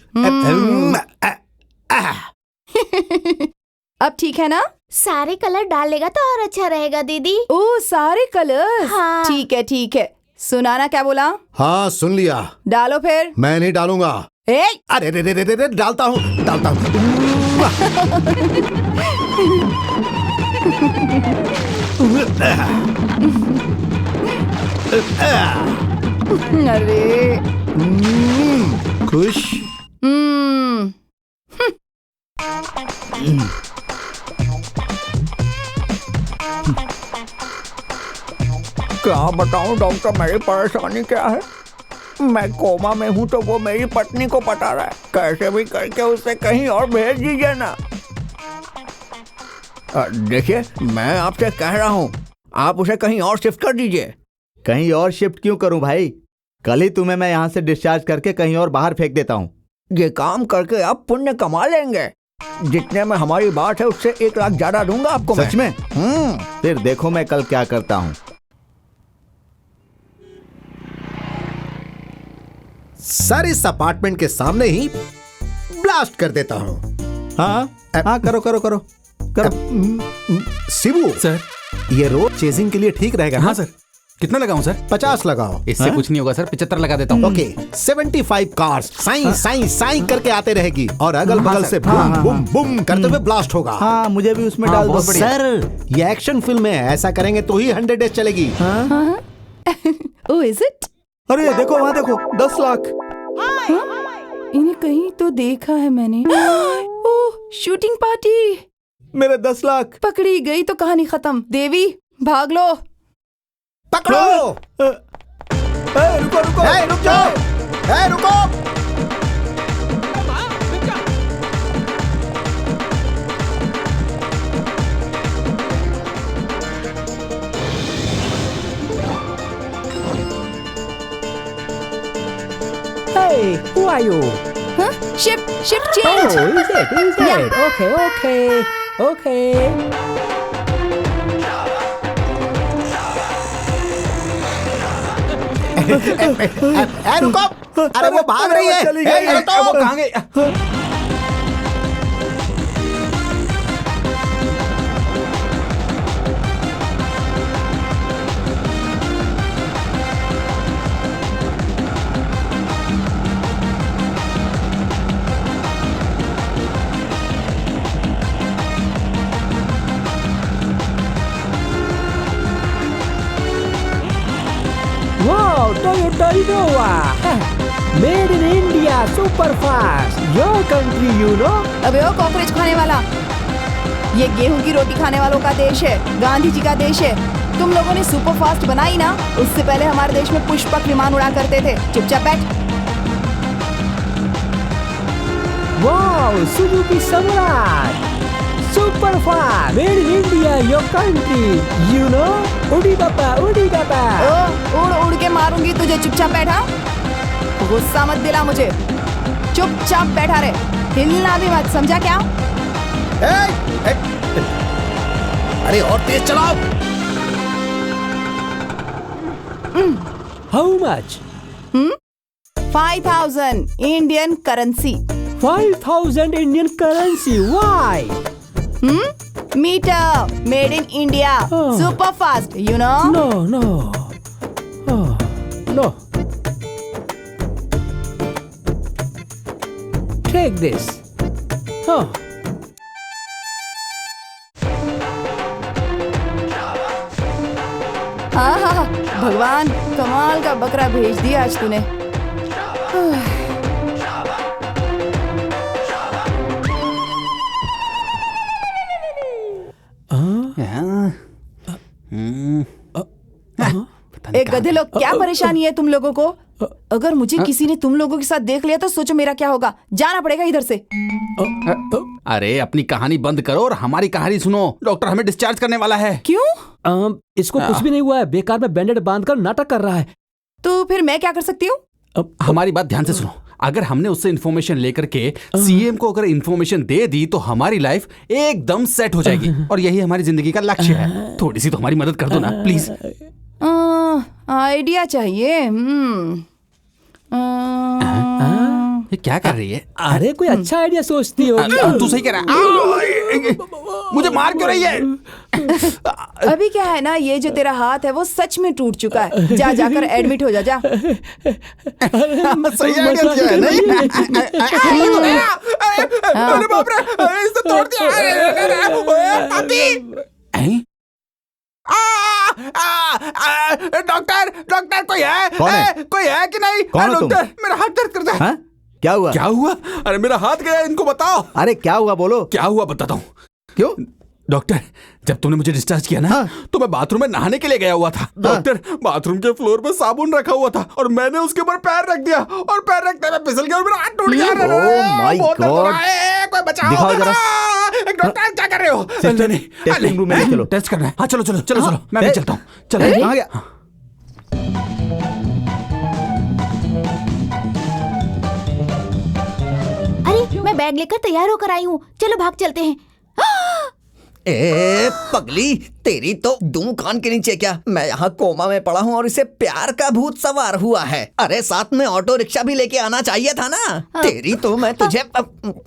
अब ठीक है ना? सारे कलर डालेगा तो और अच्छा रहेगा दीदी। ओ, सारे कलर। हाँ। ठीक है ठीक है। सुनाना क्या बोला? हाँ सुन लिया। डालो फिर। मैं नहीं डालूंगा। अरे रे रे रे रे, डालता हूँ डालता हूँ। अरे खुश? क्या बताऊं डॉक्टर, मेरी परेशानी क्या है? मैं कोमा में हूँ तो वो मेरी पत्नी को पता रहा है। कैसे भी करके उसे कहीं और भेज दीजिए ना। देखिए, मैं आपसे कह रहा हूँ, आप उसे कहीं और शिफ्ट कर दीजिए। कहीं और शिफ्ट क्यों करूं भाई? कल ही तुम्हें मैं यहाँ से डिस्चार्ज करके कहीं और बाहर फेंक देता हूँ। ये काम करके आप पुण्य कमा लेंगे। जितने में हमारी बात है उससे 1 लाख ज्यादा दूंगा आपको। सच में? मैं फिर देखो मैं कल क्या करता हूँ। सर इस अपार्टमेंट के सामने ही ब्लास्ट कर देता हूँ। हाँ हाँ, करो करो करो करो। शिबू सर, ये रोड चेजिंग के लिए ठीक रहेगा ना? हाँ सर। कितना लगाऊं सर? 50 लगाओ। इससे कुछ नहीं होगा सर, 75 लगा देता हूँ। ओके 75 कार्स साई साई साई करके आते रहेगी और अगल बगल से बूम बूम बूम करते हुए ब्लास्ट होगा। हाँ, मुझे भी उसमें डाल दो। सर ये एक्शन फिल्म है, ऐसा करेंगे तो ही 100 डेज चलेगी। Oh is it? अरे देखो वहाँ देखो, 10 लाख। इन्हें कहीं तो देखा है मैंने। ओह शूटिंग पार्टी। मेरे 10 लाख। पकड़ी गई तो कहानी खत्म। देवी भाग लो। पकड़ो। रुको रुको, रुक जाओ, रुको। Hey, who are you? Shift Oh, change. is it? Yeah. Okay. रुको, अरे वो भाग रही है। चली गई। रुको। वो कहाँ गई? Wow, Toyota Innova. Made in India, super fast. Your country, you know. अबे ओ कॉकरोच खाने वाला, ये गेहूं की रोटी खाने वालों का देश है, गांधी जी का देश है। तुम लोगों ने सुपर फास्ट बनाई ना, उससे पहले हमारे देश में पुष्पक विमान उड़ा करते थे। चुपचाप बैठ। Wow, Suzuki Samurai. Super fast. Made in India, your country. You know. Udi baba, udi baba. ओ उड़ उड़ के मारूंगी तुझे। चुपचाप बैठा, गुस्सा मत दिला मुझे। चुपचाप बैठा रहे, हिलना भी मत, समझा क्या? अरे और तेज चलाओ। How much? 5000 Indian currency. 5,000 Indian currency. Why? Meter made in India, super fast, you know. No. Oh, no. Take this. Oh. हाँ, भगवान कमाल का बकरा भेज दिया आज तूने। एक गधे लोग, क्या परेशानी है तुम लोगों को? अगर मुझे किसी ने तुम लोगों के साथ देख लिया तो सोचो मेरा क्या होगा। जाना पड़ेगा इधर से। अरे अपनी कहानी बंद करो और हमारी कहानी सुनो। डॉक्टर हमें डिस्चार्ज करने वाला है। क्यों? इसको कुछ भी नहीं हुआ है, बेकार में बैंडेड बांधकर नाटक कर रहा है। तो फिर मैं क्या कर सकती हूँ? हमारी बात ध्यान से सुनो। अगर हमने उससे इन्फॉर्मेशन लेकर के सीएम को अगर इन्फॉर्मेशन दे दी तो हमारी लाइफ एकदम सेट हो जाएगी और यही हमारी जिंदगी का लक्ष्य है। थोड़ी सी तो हमारी मदद कर दो ना प्लीज। आइडिया चाहिए। ये क्या कर रही है? अरे कोई अच्छा आइडिया सोचती हो। तू सही कह रहा है। मुझे मार क्यों रही है? अभी क्या है ना, ये जो तेरा हाथ है वो सच में टूट चुका है। जाकर एडमिट हो जा। सही आइडिया दिया है नहीं? अरे बाप रे, इसने तोड़ दिया। डॉक्टर कोई है? कोई है कि नहीं? डॉक्टर मेरा हाथ दर्द करता है। क्या हुआ? क्या हुआ? अरे मेरा हाथ गया, इनको बताओ। अरे क्या हुआ बोलो। क्या हुआ बताता हूँ। क्यों? डॉक्टर जब तुमने मुझे डिस्चार्ज किया ना, तो मैं बाथरूम में नहाने के लिए गया हुआ था। डॉक्टर बाथरूम के फ्लोर पे साबुन रखा हुआ था और मैंने उसके ऊपर पैर रख दिया और पैर रखते में फिसल गया और मेरा हाथ टूट गया। Oh my God. कोई बचाओ। दिखाओ जरा। डॉक्टर क्या कर रहे हो? टेस्टिंग रूम में चलो। टेस्ट करना है। हाँ चलो मैं भी चलता हूँ। चलो आ गया। अरे मैं बैग लेकर तैयार होकर आई हूँ, चलो भाग चलते हैं। ए पगली, तेरी तो दूं कान के नीचे क्या। मैं यहाँ कोमा में पड़ा हूँ और इसे प्यार का भूत सवार हुआ है। अरे साथ में ऑटो रिक्शा भी लेके आना चाहिए था ना। तेरी तो मैं तुझे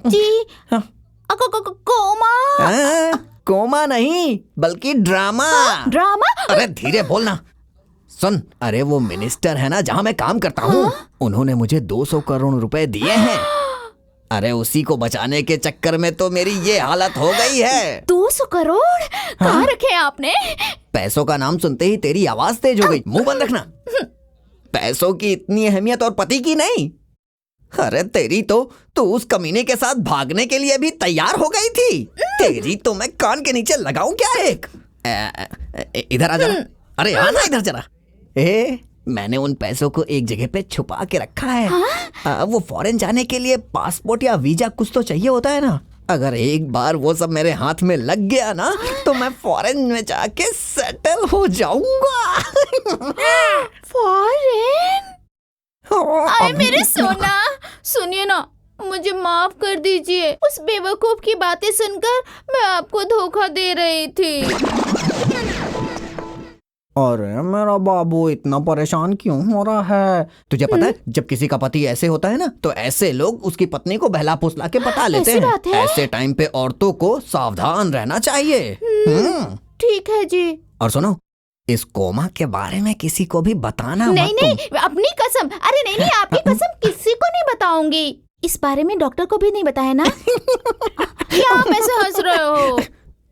जी कोमा। कोमा नहीं बल्कि ड्रामा। ड्रामा? अरे धीरे बोलना। सुन, अरे वो मिनिस्टर है ना जहाँ मैं काम करता हूँ, उन्होंने मुझे 200 करोड़ रुपए दिए हैं। अरे उसी को बचाने के चक्कर में तो मेरी ये हालत हो गई है। 200 करोड़ कहाँ रखे आपने? पैसों का नाम सुनते ही तेरी आवाज तेज हो गई। मुंह बंद रखना। पैसों की इतनी अहमियत और पति की नहीं। अरे तेरी तो तू उस कमीने के साथ भागने के लिए भी तैयार हो गई थी। तेरी तो मैं कान के नीचे लगाऊं क्या एक? इधर आ जरा। अरे आना इधर जरा। मैंने उन पैसों को एक जगह पे छुपा के रखा है। वो फॉरेन जाने के लिए पासपोर्ट या वीजा कुछ तो चाहिए होता है ना। अगर एक बार वो सब मेरे हाथ में लग गया ना तो मैं फॉरेन में जाके सेटल हो जाऊंगा। फॉरेन? आए मेरे सोना, सुनिए ना, मुझे माफ कर दीजिए। उस बेवकूफ की बातें सुनकर मैं आपको धोखा दे रही थी। अरे मेरा बाबू इतना परेशान क्यों हो रहा है? तुझे पता है जब किसी का पति ऐसे होता है ना तो ऐसे लोग उसकी पत्नी को बहला फुसला के पटा लेते हैं। ऐसे टाइम पे औरतों को सावधान रहना चाहिए। ठीक है जी। और सुनो, इस कोमा के बारे में किसी को भी बताना मत। नहीं, अपनी कसम। अरे नहीं, आपकी कसम किसी को नहीं बताऊंगी। इस बारे में डॉक्टर को भी नहीं बताया ना? क्या आप ऐसे हंस रहे हो?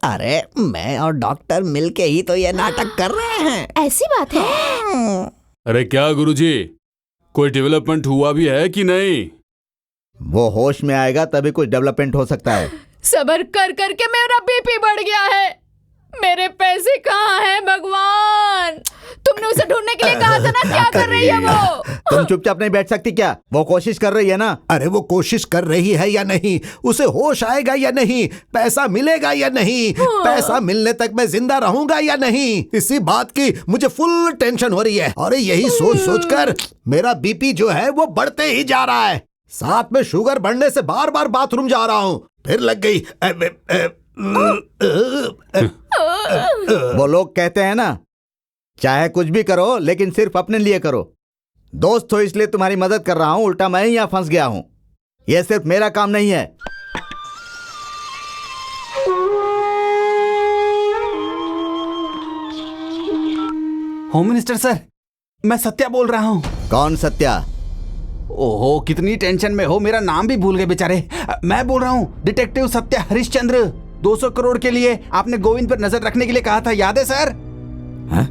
अरे मैं और डॉक्टर मिलके ही तो ये नाटक कर रहे हैं। ऐसी बात है? अरे क्या गुरुजी, कोई डेवलपमेंट हुआ भी है कि नहीं? वो होश में आएगा तभी कुछ डेवलपमेंट हो सकता है। सब्र कर करके मेरा बीपी बढ़ गया है। मेरे पैसे कहाँ हैं भगवान? तुमने उसे ढूंढने के लिए कहा था ना। क्या कर रही है वो? तुम चुपचाप नहीं बैठ सकती क्या? वो कोशिश कर रही है ना। अरे वो कोशिश कर रही है या नहीं, उसे होश आएगा या नहीं, पैसा मिलेगा या नहीं, पैसा मिलने तक मैं जिंदा रहूंगा या नहीं, इसी बात की मुझे फुल टेंशन हो रही है। और यही सोच सोचकर मेरा बीपी जो है वो बढ़ते ही जा रहा है। साथ में शुगर बढ़ने से बार बार बाथरूम जा रहा हूँ। फिर लग गई। वो लोग कहते हैं ना, चाहे कुछ भी करो लेकिन सिर्फ अपने लिए करो। दोस्त हो इसलिए तुम्हारी मदद कर रहा हूं, उल्टा मैं ही यहां फंस गया हूं। यह सिर्फ मेरा काम नहीं है। होम मिनिस्टर सर, मैं सत्या बोल रहा हूं। कौन सत्या? ओहो, कितनी टेंशन में हो, मेरा नाम भी भूल गए बेचारे। मैं बोल रहा हूं डिटेक्टिव सत्या हरिश्चंद्र। 200 करोड़ के लिए आपने गोविंद पर नजर रखने के लिए कहा था, याद है सर? हाँ।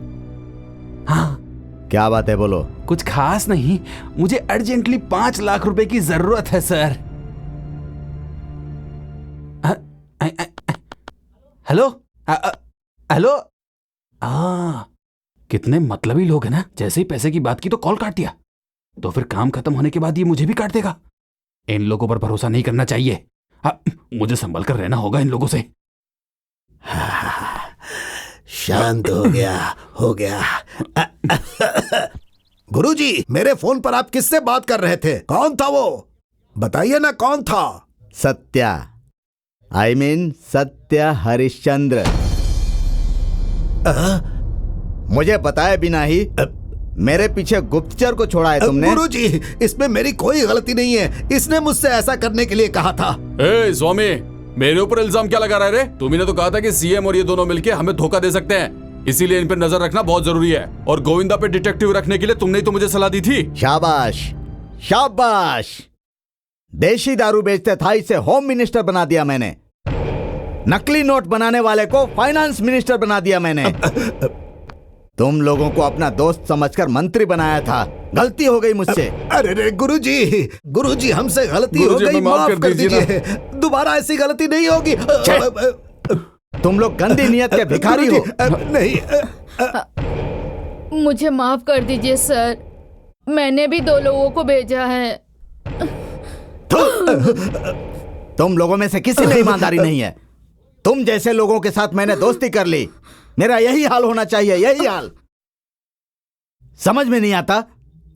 क्या बात है, बोलो। कुछ खास नहीं, मुझे अर्जेंटली 5 लाख रुपए की जरूरत है सर। Hello hello. कितने मतलबी लोग हैं ना, जैसे ही पैसे की बात की तो कॉल काट दिया, तो फिर काम खत्म होने के बाद ये मुझे भी काट देगा। इन लोगों पर भरोसा नहीं करना चाहिए। मुझे संभल कर रहना होगा इन लोगों से। शांत हो गया। गुरुजी, मेरे फोन पर आप किससे बात कर रहे थे? कौन था वो? बताइए ना, कौन था? Satya, I mean Satya Harishchandra. मुझे बताए बिना ही मेरे पीछे गुप्तचर को छोड़ा है तुमने। गुरुजी, इसमें मेरी कोई गलती नहीं है। इसने मुझसे ऐसा करने के लिए कहा था। ए स्वामी, मेरे ऊपर इल्जाम क्या लगा रहा है रे? तुम्ही ने तो कहा था कि सीएम और ये दोनों मिलके हमें धोखा दे सकते हैं, इसीलिए इन पर नजर रखना बहुत जरूरी है। और गोविंदा पे डिटेक्टिव रखने के लिए तुमने ही तो मुझे सलाह दी थी। शाबाश शाबाश। देशी दारू बेचते था, इसे होम मिनिस्टर बना दिया मैंने। नकली नोट बनाने वाले को फाइनेंस मिनिस्टर बना दिया मैंने। तुम लोगों को अपना दोस्त समझकर मंत्री बनाया था। गलती हो गई मुझसे। अरे रे गुरुजी, हमसे गलती हो गई, माफ कर दीजिए। दोबारा ऐसी गलती नहीं होगी। तुम लोग गंदी नियत के भिखारी हो। नहीं, मुझे माफ कर दीजिए सर, मैंने भी 2 लोगों को भेजा है। तुम लोगों में से किसी में ईमानदारी नहीं है। तुम जैसे लोगों के साथ मैंने दोस्ती कर ली। मेरा यही हाल होना चाहिए, यही हाल। समझ में नहीं आता,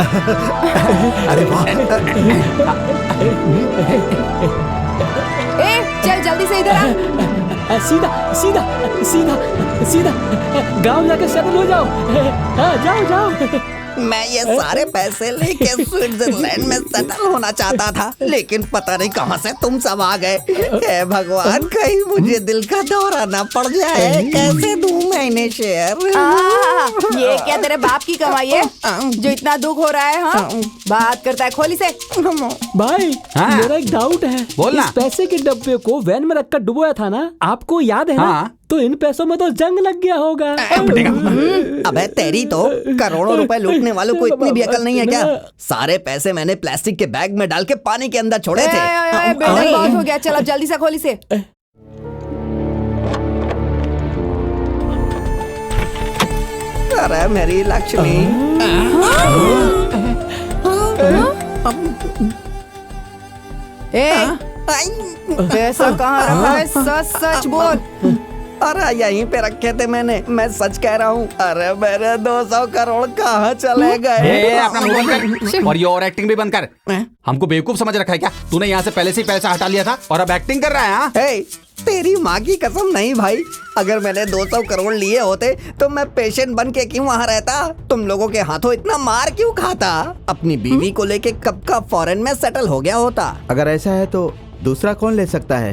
अरे वाह। ए चल जल्दी से इधर आ। सीधा सीधा सीधा सीधा गांव जाके सेटल हो जाओ। हाँ, जाओ जाओ। मैं ये सारे पैसे लेके स्विट्जरलैंड में सेटल होना चाहता था, लेकिन पता नहीं कहां से तुम सब आ गए। हे भगवान, कहीं मुझे दिल का दौरा ना पड़ जाए। कैसे दूं मैं इन्हें शेयर? ये क्या तेरे बाप की कमाई है जो इतना दुख हो रहा है? हाँ बात करता है खोली से। भाई हाँ? मेरा एक डाउट है। बोलना। इस पैसे के डब्बे को वैन में रखकर डुबोया था ना, आपको याद है ना? हाँ। तो इन पैसों में तो जंग लग गया होगा। अबे तेरी तो करोड़ों रुपए लूटने वालों को इतनी भी अकल नहीं है क्या? सारे पैसे मैंने प्लास्टिक के बैग में डाल के पानी के अंदर छोड़े थे। बहुत हो गया, चल अब जल्दी से खोली से। अरे मेरी लक्ष्मी। पैसा कहाँ रखा है? सच सच बोल। अरे यहीं पे रखे थे मैंने, मैं सच कह रहा हूँ। अरे मेरे 200 करोड़ कहाँ चले गए? अपना मुंह बंद कर और ये और एक्टिंग भी बंद कर। हमको बेवकूफ समझ रखा है क्या? तूने यहाँ से पहले से ही पैसा हटा लिया था और अब एक्टिंग कर रहा है? हाँ? हे, तेरी माँ की कसम नहीं भाई, अगर मैंने 200 करोड़ लिए होते तो मैं पेशेंट बन के क्यों वहाँ रहता? तुम लोगों के हाथों इतना मार क्यों खाता? अपनी बीवी को लेके कब का फॉरेन में सेटल हो गया होता। अगर ऐसा है तो दूसरा कौन ले सकता है?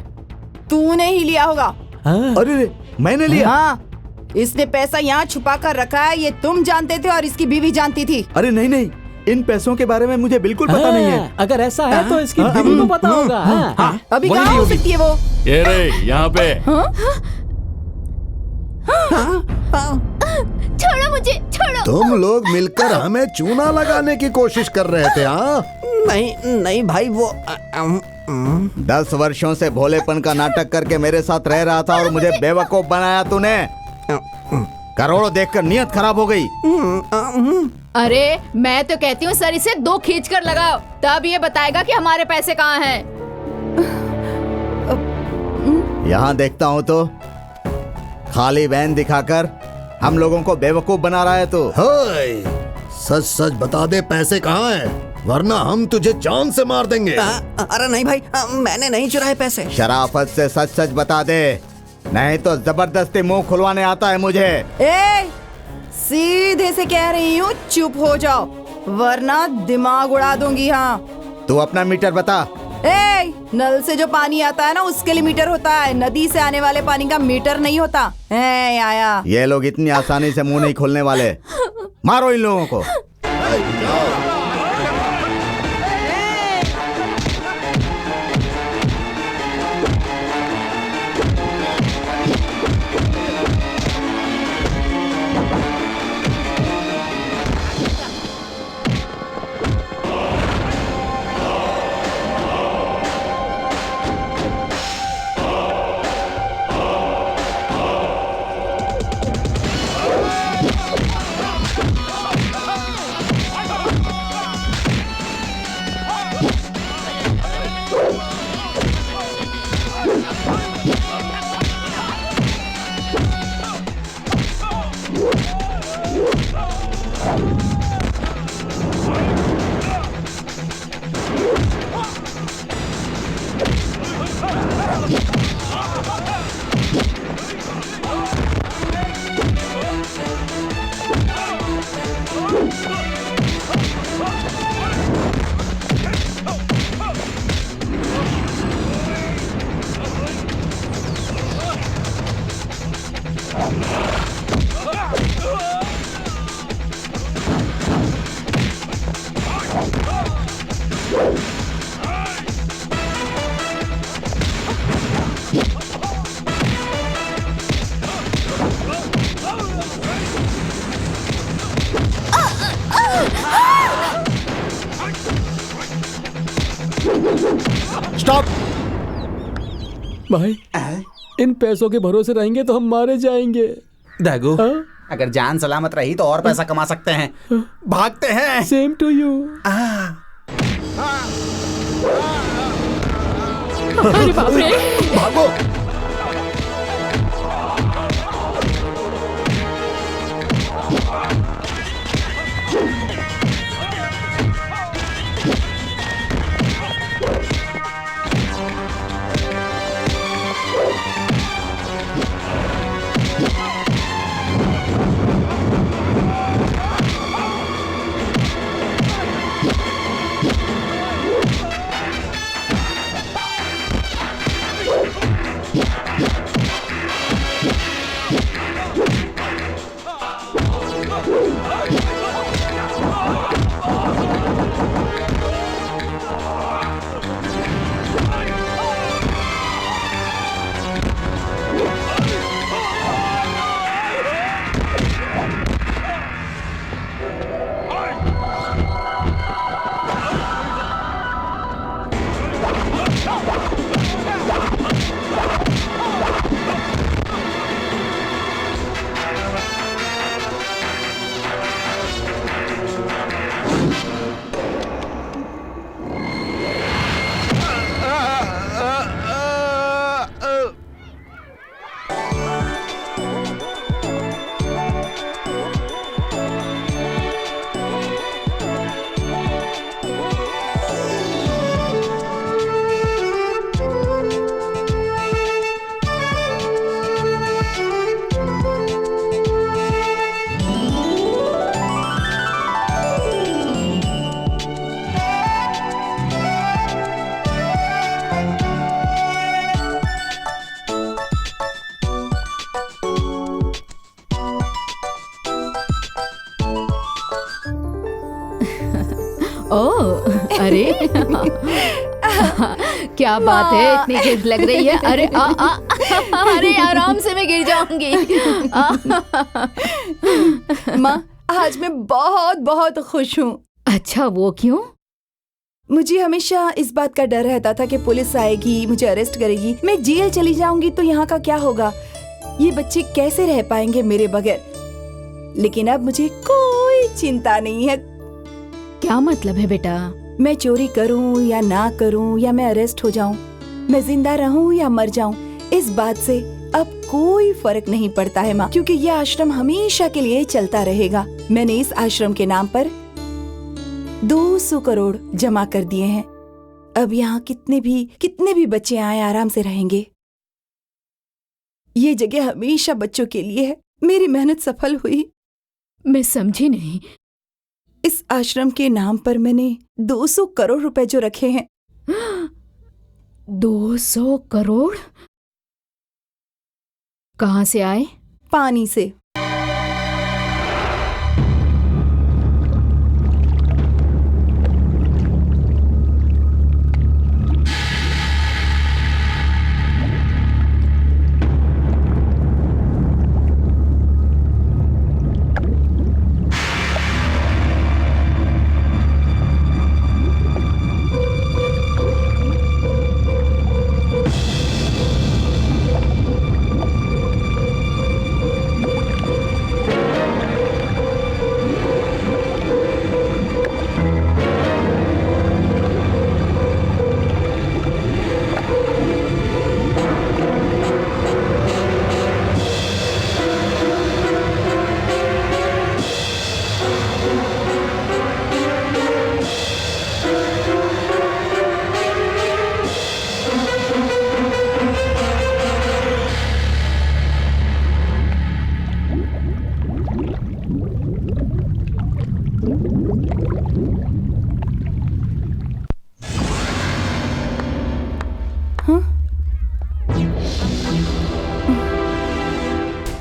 तूने ही लिया होगा। अरे मैंने लिया? हाँ, इसने पैसा यहाँ छुपा कर रखा है, ये तुम जानते थे और इसकी बीवी जानती थी। अरे नहीं नहीं, इन पैसों के बारे में मुझे बिल्कुल पता नहीं है। अगर ऐसा है तो इसकी बीवी को पता होगा। अभी कहाँ हो सकती है वो? ये रे यहाँ पे। छोड़ो मुझे, छोड़ो। तुम लोग मिलकर हमें चूना लगाने की कोशिश कर रहे थे? हाँ नहीं नहीं भाई, वो 10 वर्षों से भोलेपन का नाटक करके मेरे साथ रह रहा था और मुझे बेवकूफ बनाया तूने। करोड़ों देखकर नियत खराब हो गई। अरे मैं तो कहती हूँ सर इसे 2 खींच कर लगाओ, तब ये बताएगा कि हमारे पैसे कहाँ हैं। यहाँ देखता हूँ तो खाली वैन दिखाकर हम लोगों को बेवकूफ बना रहा है तू। सच सच बता दे पैसे कहाँ हैं, वरना हम तुझे जान से मार देंगे। अरे नहीं भाई, मैंने नहीं चुराए पैसे। शराफत से सच सच बता दे, नहीं तो जबरदस्ती मुंह खुलवाने आता है मुझे। ए, सीधे से कह रही हूँ चुप हो जाओ, वरना दिमाग उड़ा दूंगी। हाँ तू अपना मीटर बता। ए, नल से जो पानी आता है ना उसके लिए मीटर होता है, नदी से आने वाले पानी का मीटर नहीं होता। ए, आया। ये लोग इतनी आसानी से मुंह नहीं खोलने वाले। मारो इन लोगों को। स्टॉप। भाई इन पैसों के भरोसे रहेंगे तो हम मारे जाएंगे। दागू, अगर जान सलामत रही तो और पैसा कमा सकते हैं। भागते हैं। Same to you. अरे बाप रे, भागो। ओह, अरे क्या बात है, इतनी गिफ्ट लग रही है। अरे अरे आराम से, मैं गिर जाऊंगी। माँ, आज मैं बहुत बहुत खुश हूँ। अच्छा, वो क्यों? मुझे हमेशा इस बात का डर रहता था कि पुलिस आएगी, मुझे अरेस्ट करेगी, मैं जेल चली जाऊंगी तो यहाँ का क्या होगा, ये बच्चे कैसे रह पाएंगे मेरे बगैर। लेकिन अब मुझे कोई चिंता नहीं है। क्या मतलब है बेटा? मैं चोरी करूं या ना करूं, या मैं अरेस्ट हो जाऊं, मैं जिंदा रहूं या मर जाऊं, इस बात से अब कोई फर्क नहीं पड़ता है माँ, क्योंकि यह आश्रम हमेशा के लिए चलता रहेगा। मैंने इस आश्रम के नाम पर 200 करोड़ जमा कर दिए हैं। अब यहाँ कितने भी बच्चे आए आराम से रहेंगे। ये जगह हमेशा बच्चों के लिए है। मेरी मेहनत सफल हुई। मैं समझी नहीं। इस आश्रम के नाम पर मैंने 200 करोड़ रुपए जो रखे हैं। 200 करोड़ कहाँ से आए? पानी से।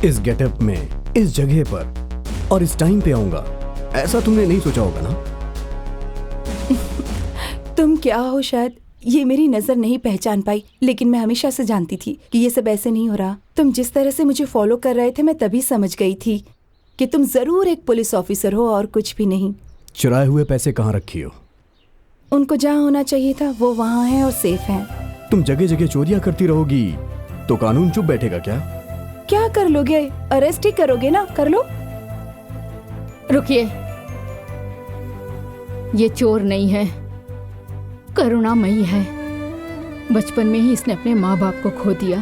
इस गेटअप में, इस जगह पर और इस टाइम पे आऊंगा, ऐसा तुमने नहीं सोचा होगा ना? तुम क्या हो, शायद ये मेरी नजर नहीं पहचान पाई, लेकिन मैं हमेशा से जानती थी कि ये सब ऐसे नहीं हो रहा। तुम जिस तरह से मुझे फॉलो कर रहे थे, मैं तभी समझ गई थी कि तुम जरूर एक पुलिस ऑफिसर हो और कुछ भी नहीं। चुराए हुए पैसे कहाँ रखी हो? उनको जहाँ होना चाहिए था वो वहाँ है और सेफ है। तुम जगह जगह चोरियां करती रहोगी तो कानून चुप बैठेगा क्या? क्या कर लोगे? अरेस्ट ही करोगे ना, कर लो। रुकिए, ये चोर नहीं है, करुणामयी है। बचपन में ही इसने अपने माँ बाप को खो दिया।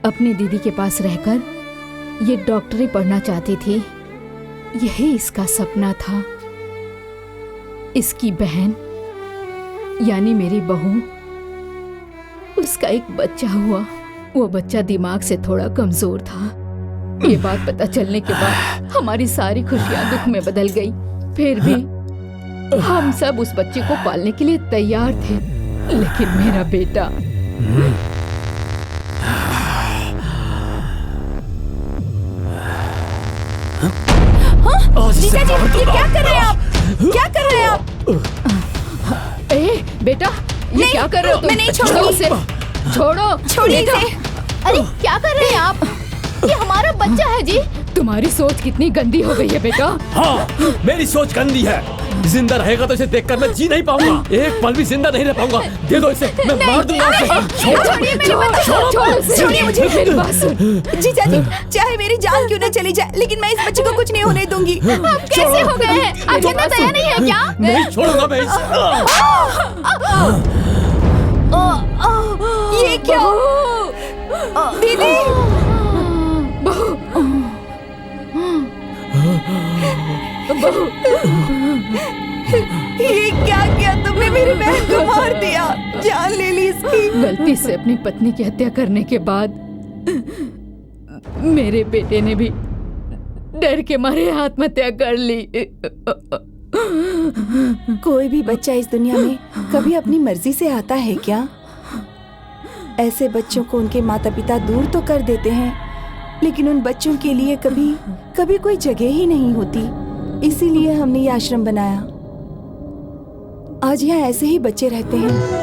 अपनी दीदी के पास रहकर ये डॉक्टरी पढ़ना चाहती थी, यही इसका सपना था। इसकी बहन यानी मेरी बहू, उसका एक बच्चा हुआ। वो बच्चा दिमाग से थोड़ा कमजोर था। ये बात पता चलने के बाद हमारी सारी खुशियां दुख में बदल गई। फिर भी हम सब उस बच्चे को पालने के लिए तैयार थे, लेकिन मेरा बेटा जीजा जी, ये क्या कर रहे हैं आप? क्या कर रहे हैं आप? ए बेटा, ये क्या कर रहे हो तुम? मैं नहीं छोड़ूंगी उसे। छोड़ो, छोड़िए इसे। अरे क्या कर रहे हैं आप? ये हमारा बच्चा है जी। तुम्हारी सोच कितनी गंदी हो गई है बेटा। हाँ, मेरी सोच गंदी है। जिंदा रहेगा तो इसे देखकर मैं जी नहीं पाऊंगा, एक पल भी जिंदा नहीं रह पाऊंगा। दे दो इसे, मैं मार दूंगा इसे। छोड़िए मेरी बच्ची, छोड़िए मुझे। मेरी बात सुन। जीजा जी, चाहे मेरी जान क्यों न चली जाए, लेकिन मैं इस बच्चे को कुछ नहीं होने दूंगी। आप कैसे हो गए हैं? आपके अंदर दया नहीं है क्या? नहीं छोड़ूंगा मैं इसे। ये क्या? दीदी, ये क्या किया तुमने? मेरी बहन को मार दिया, जान ले ली इसकी। गलती से अपनी पत्नी की हत्या करने के बाद मेरे बेटे ने भी डर के मारे आत्महत्या कर ली। कोई भी बच्चा इस दुनिया में कभी अपनी मर्जी से आता है क्या? ऐसे बच्चों को उनके माता पिता दूर तो कर देते हैं, लेकिन उन बच्चों के लिए कभी कोई जगह ही नहीं होती। इसीलिए हमने ये आश्रम बनाया। आज यहाँ ऐसे ही बच्चे रहते हैं।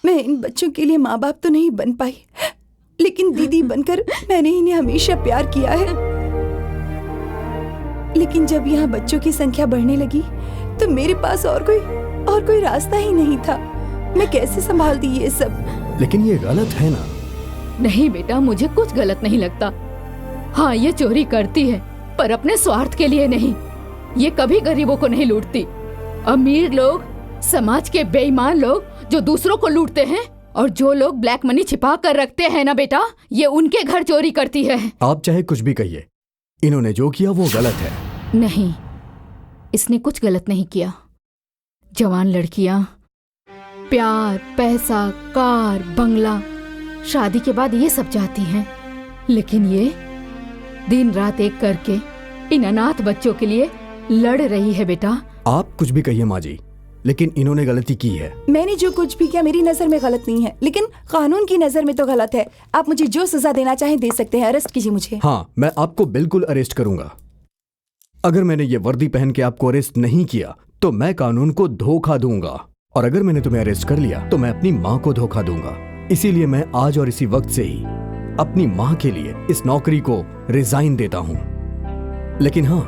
मैं इन बच्चों के लिए माँ बाप तो नहीं बन पाई, लेकिन दीदी बनकर मैंने इन्हें हमेशा प्यार किया है। लेकिन जब यहाँ बच्चों की संख्या बढ़ने लगी तो मेरे पास और कोई रास्ता ही नहीं था। मैं कैसे संभालती ये सब? लेकिन ये गलत है ना? नहीं बेटा, मुझे कुछ गलत नहीं लगता। हाँ, ये चोरी करती है पर अपने स्वार्थ के लिए नहीं। ये कभी गरीबों को नहीं लूटती। अमीर लोग, समाज के बेईमान लोग जो दूसरों को लूटते हैं, और जो लोग ब्लैक मनी छिपा कर रखते हैं ना बेटा, ये उनके घर चोरी करती है। आप चाहे कुछ भी कहिए, इन्होंने जो किया वो गलत है। नहीं, इसने कुछ गलत नहीं किया। जवान लड़कियां प्यार, पैसा, कार, बंगला, शादी के बाद ये सब चाहती हैं, लेकिन ये दिन रात एक करके इन अनाथ बच्चों के लिए लड़ रही है बेटा। आप कुछ भी कहिए माँ जी, लेकिन इन्होंने गलती की है। मैंने जो कुछ भी किया मेरी नजर में गलत नहीं है, लेकिन कानून की नजर में तो गलत है। आप मुझे जो सजा देना चाहें दे सकते हैं। अरेस्ट कीजिए मुझे। हाँ, मैं आपको बिल्कुल अरेस्ट करूंगा। अगर मैंने ये वर्दी पहन के आपको अरेस्ट नहीं किया तो मैं कानून को धोखा दूंगा, और अगर मैंने तुम्हें अरेस्ट कर लिया तो मैं अपनी माँ को धोखा दूंगा। इसीलिए मैं आज और इसी वक्त से ही अपनी माँ के लिए इस नौकरी को रिजाइन देता हूँ। लेकिन हाँ,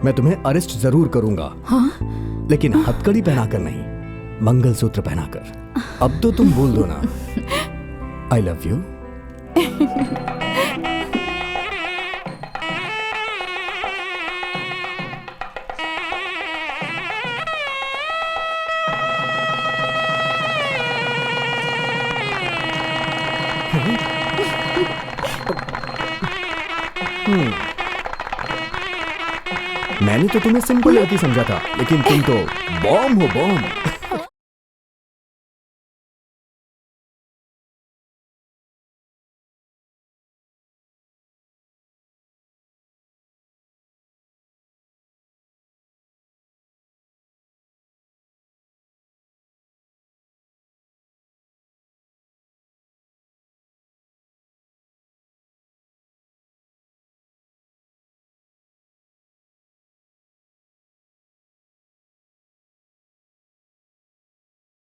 मैं तुम्हें अरेस्ट जरूर करूंगा। हाँ? लेकिन हथकड़ी पहनाकर नहीं, मंगलसूत्र पहनाकर। अब तो तुम बोल दो ना, आई लव यू। मैंने तो तुम्हें सिंपल लड़की समझा था, लेकिन तुम तो बॉम्ब हो, बॉम्ब।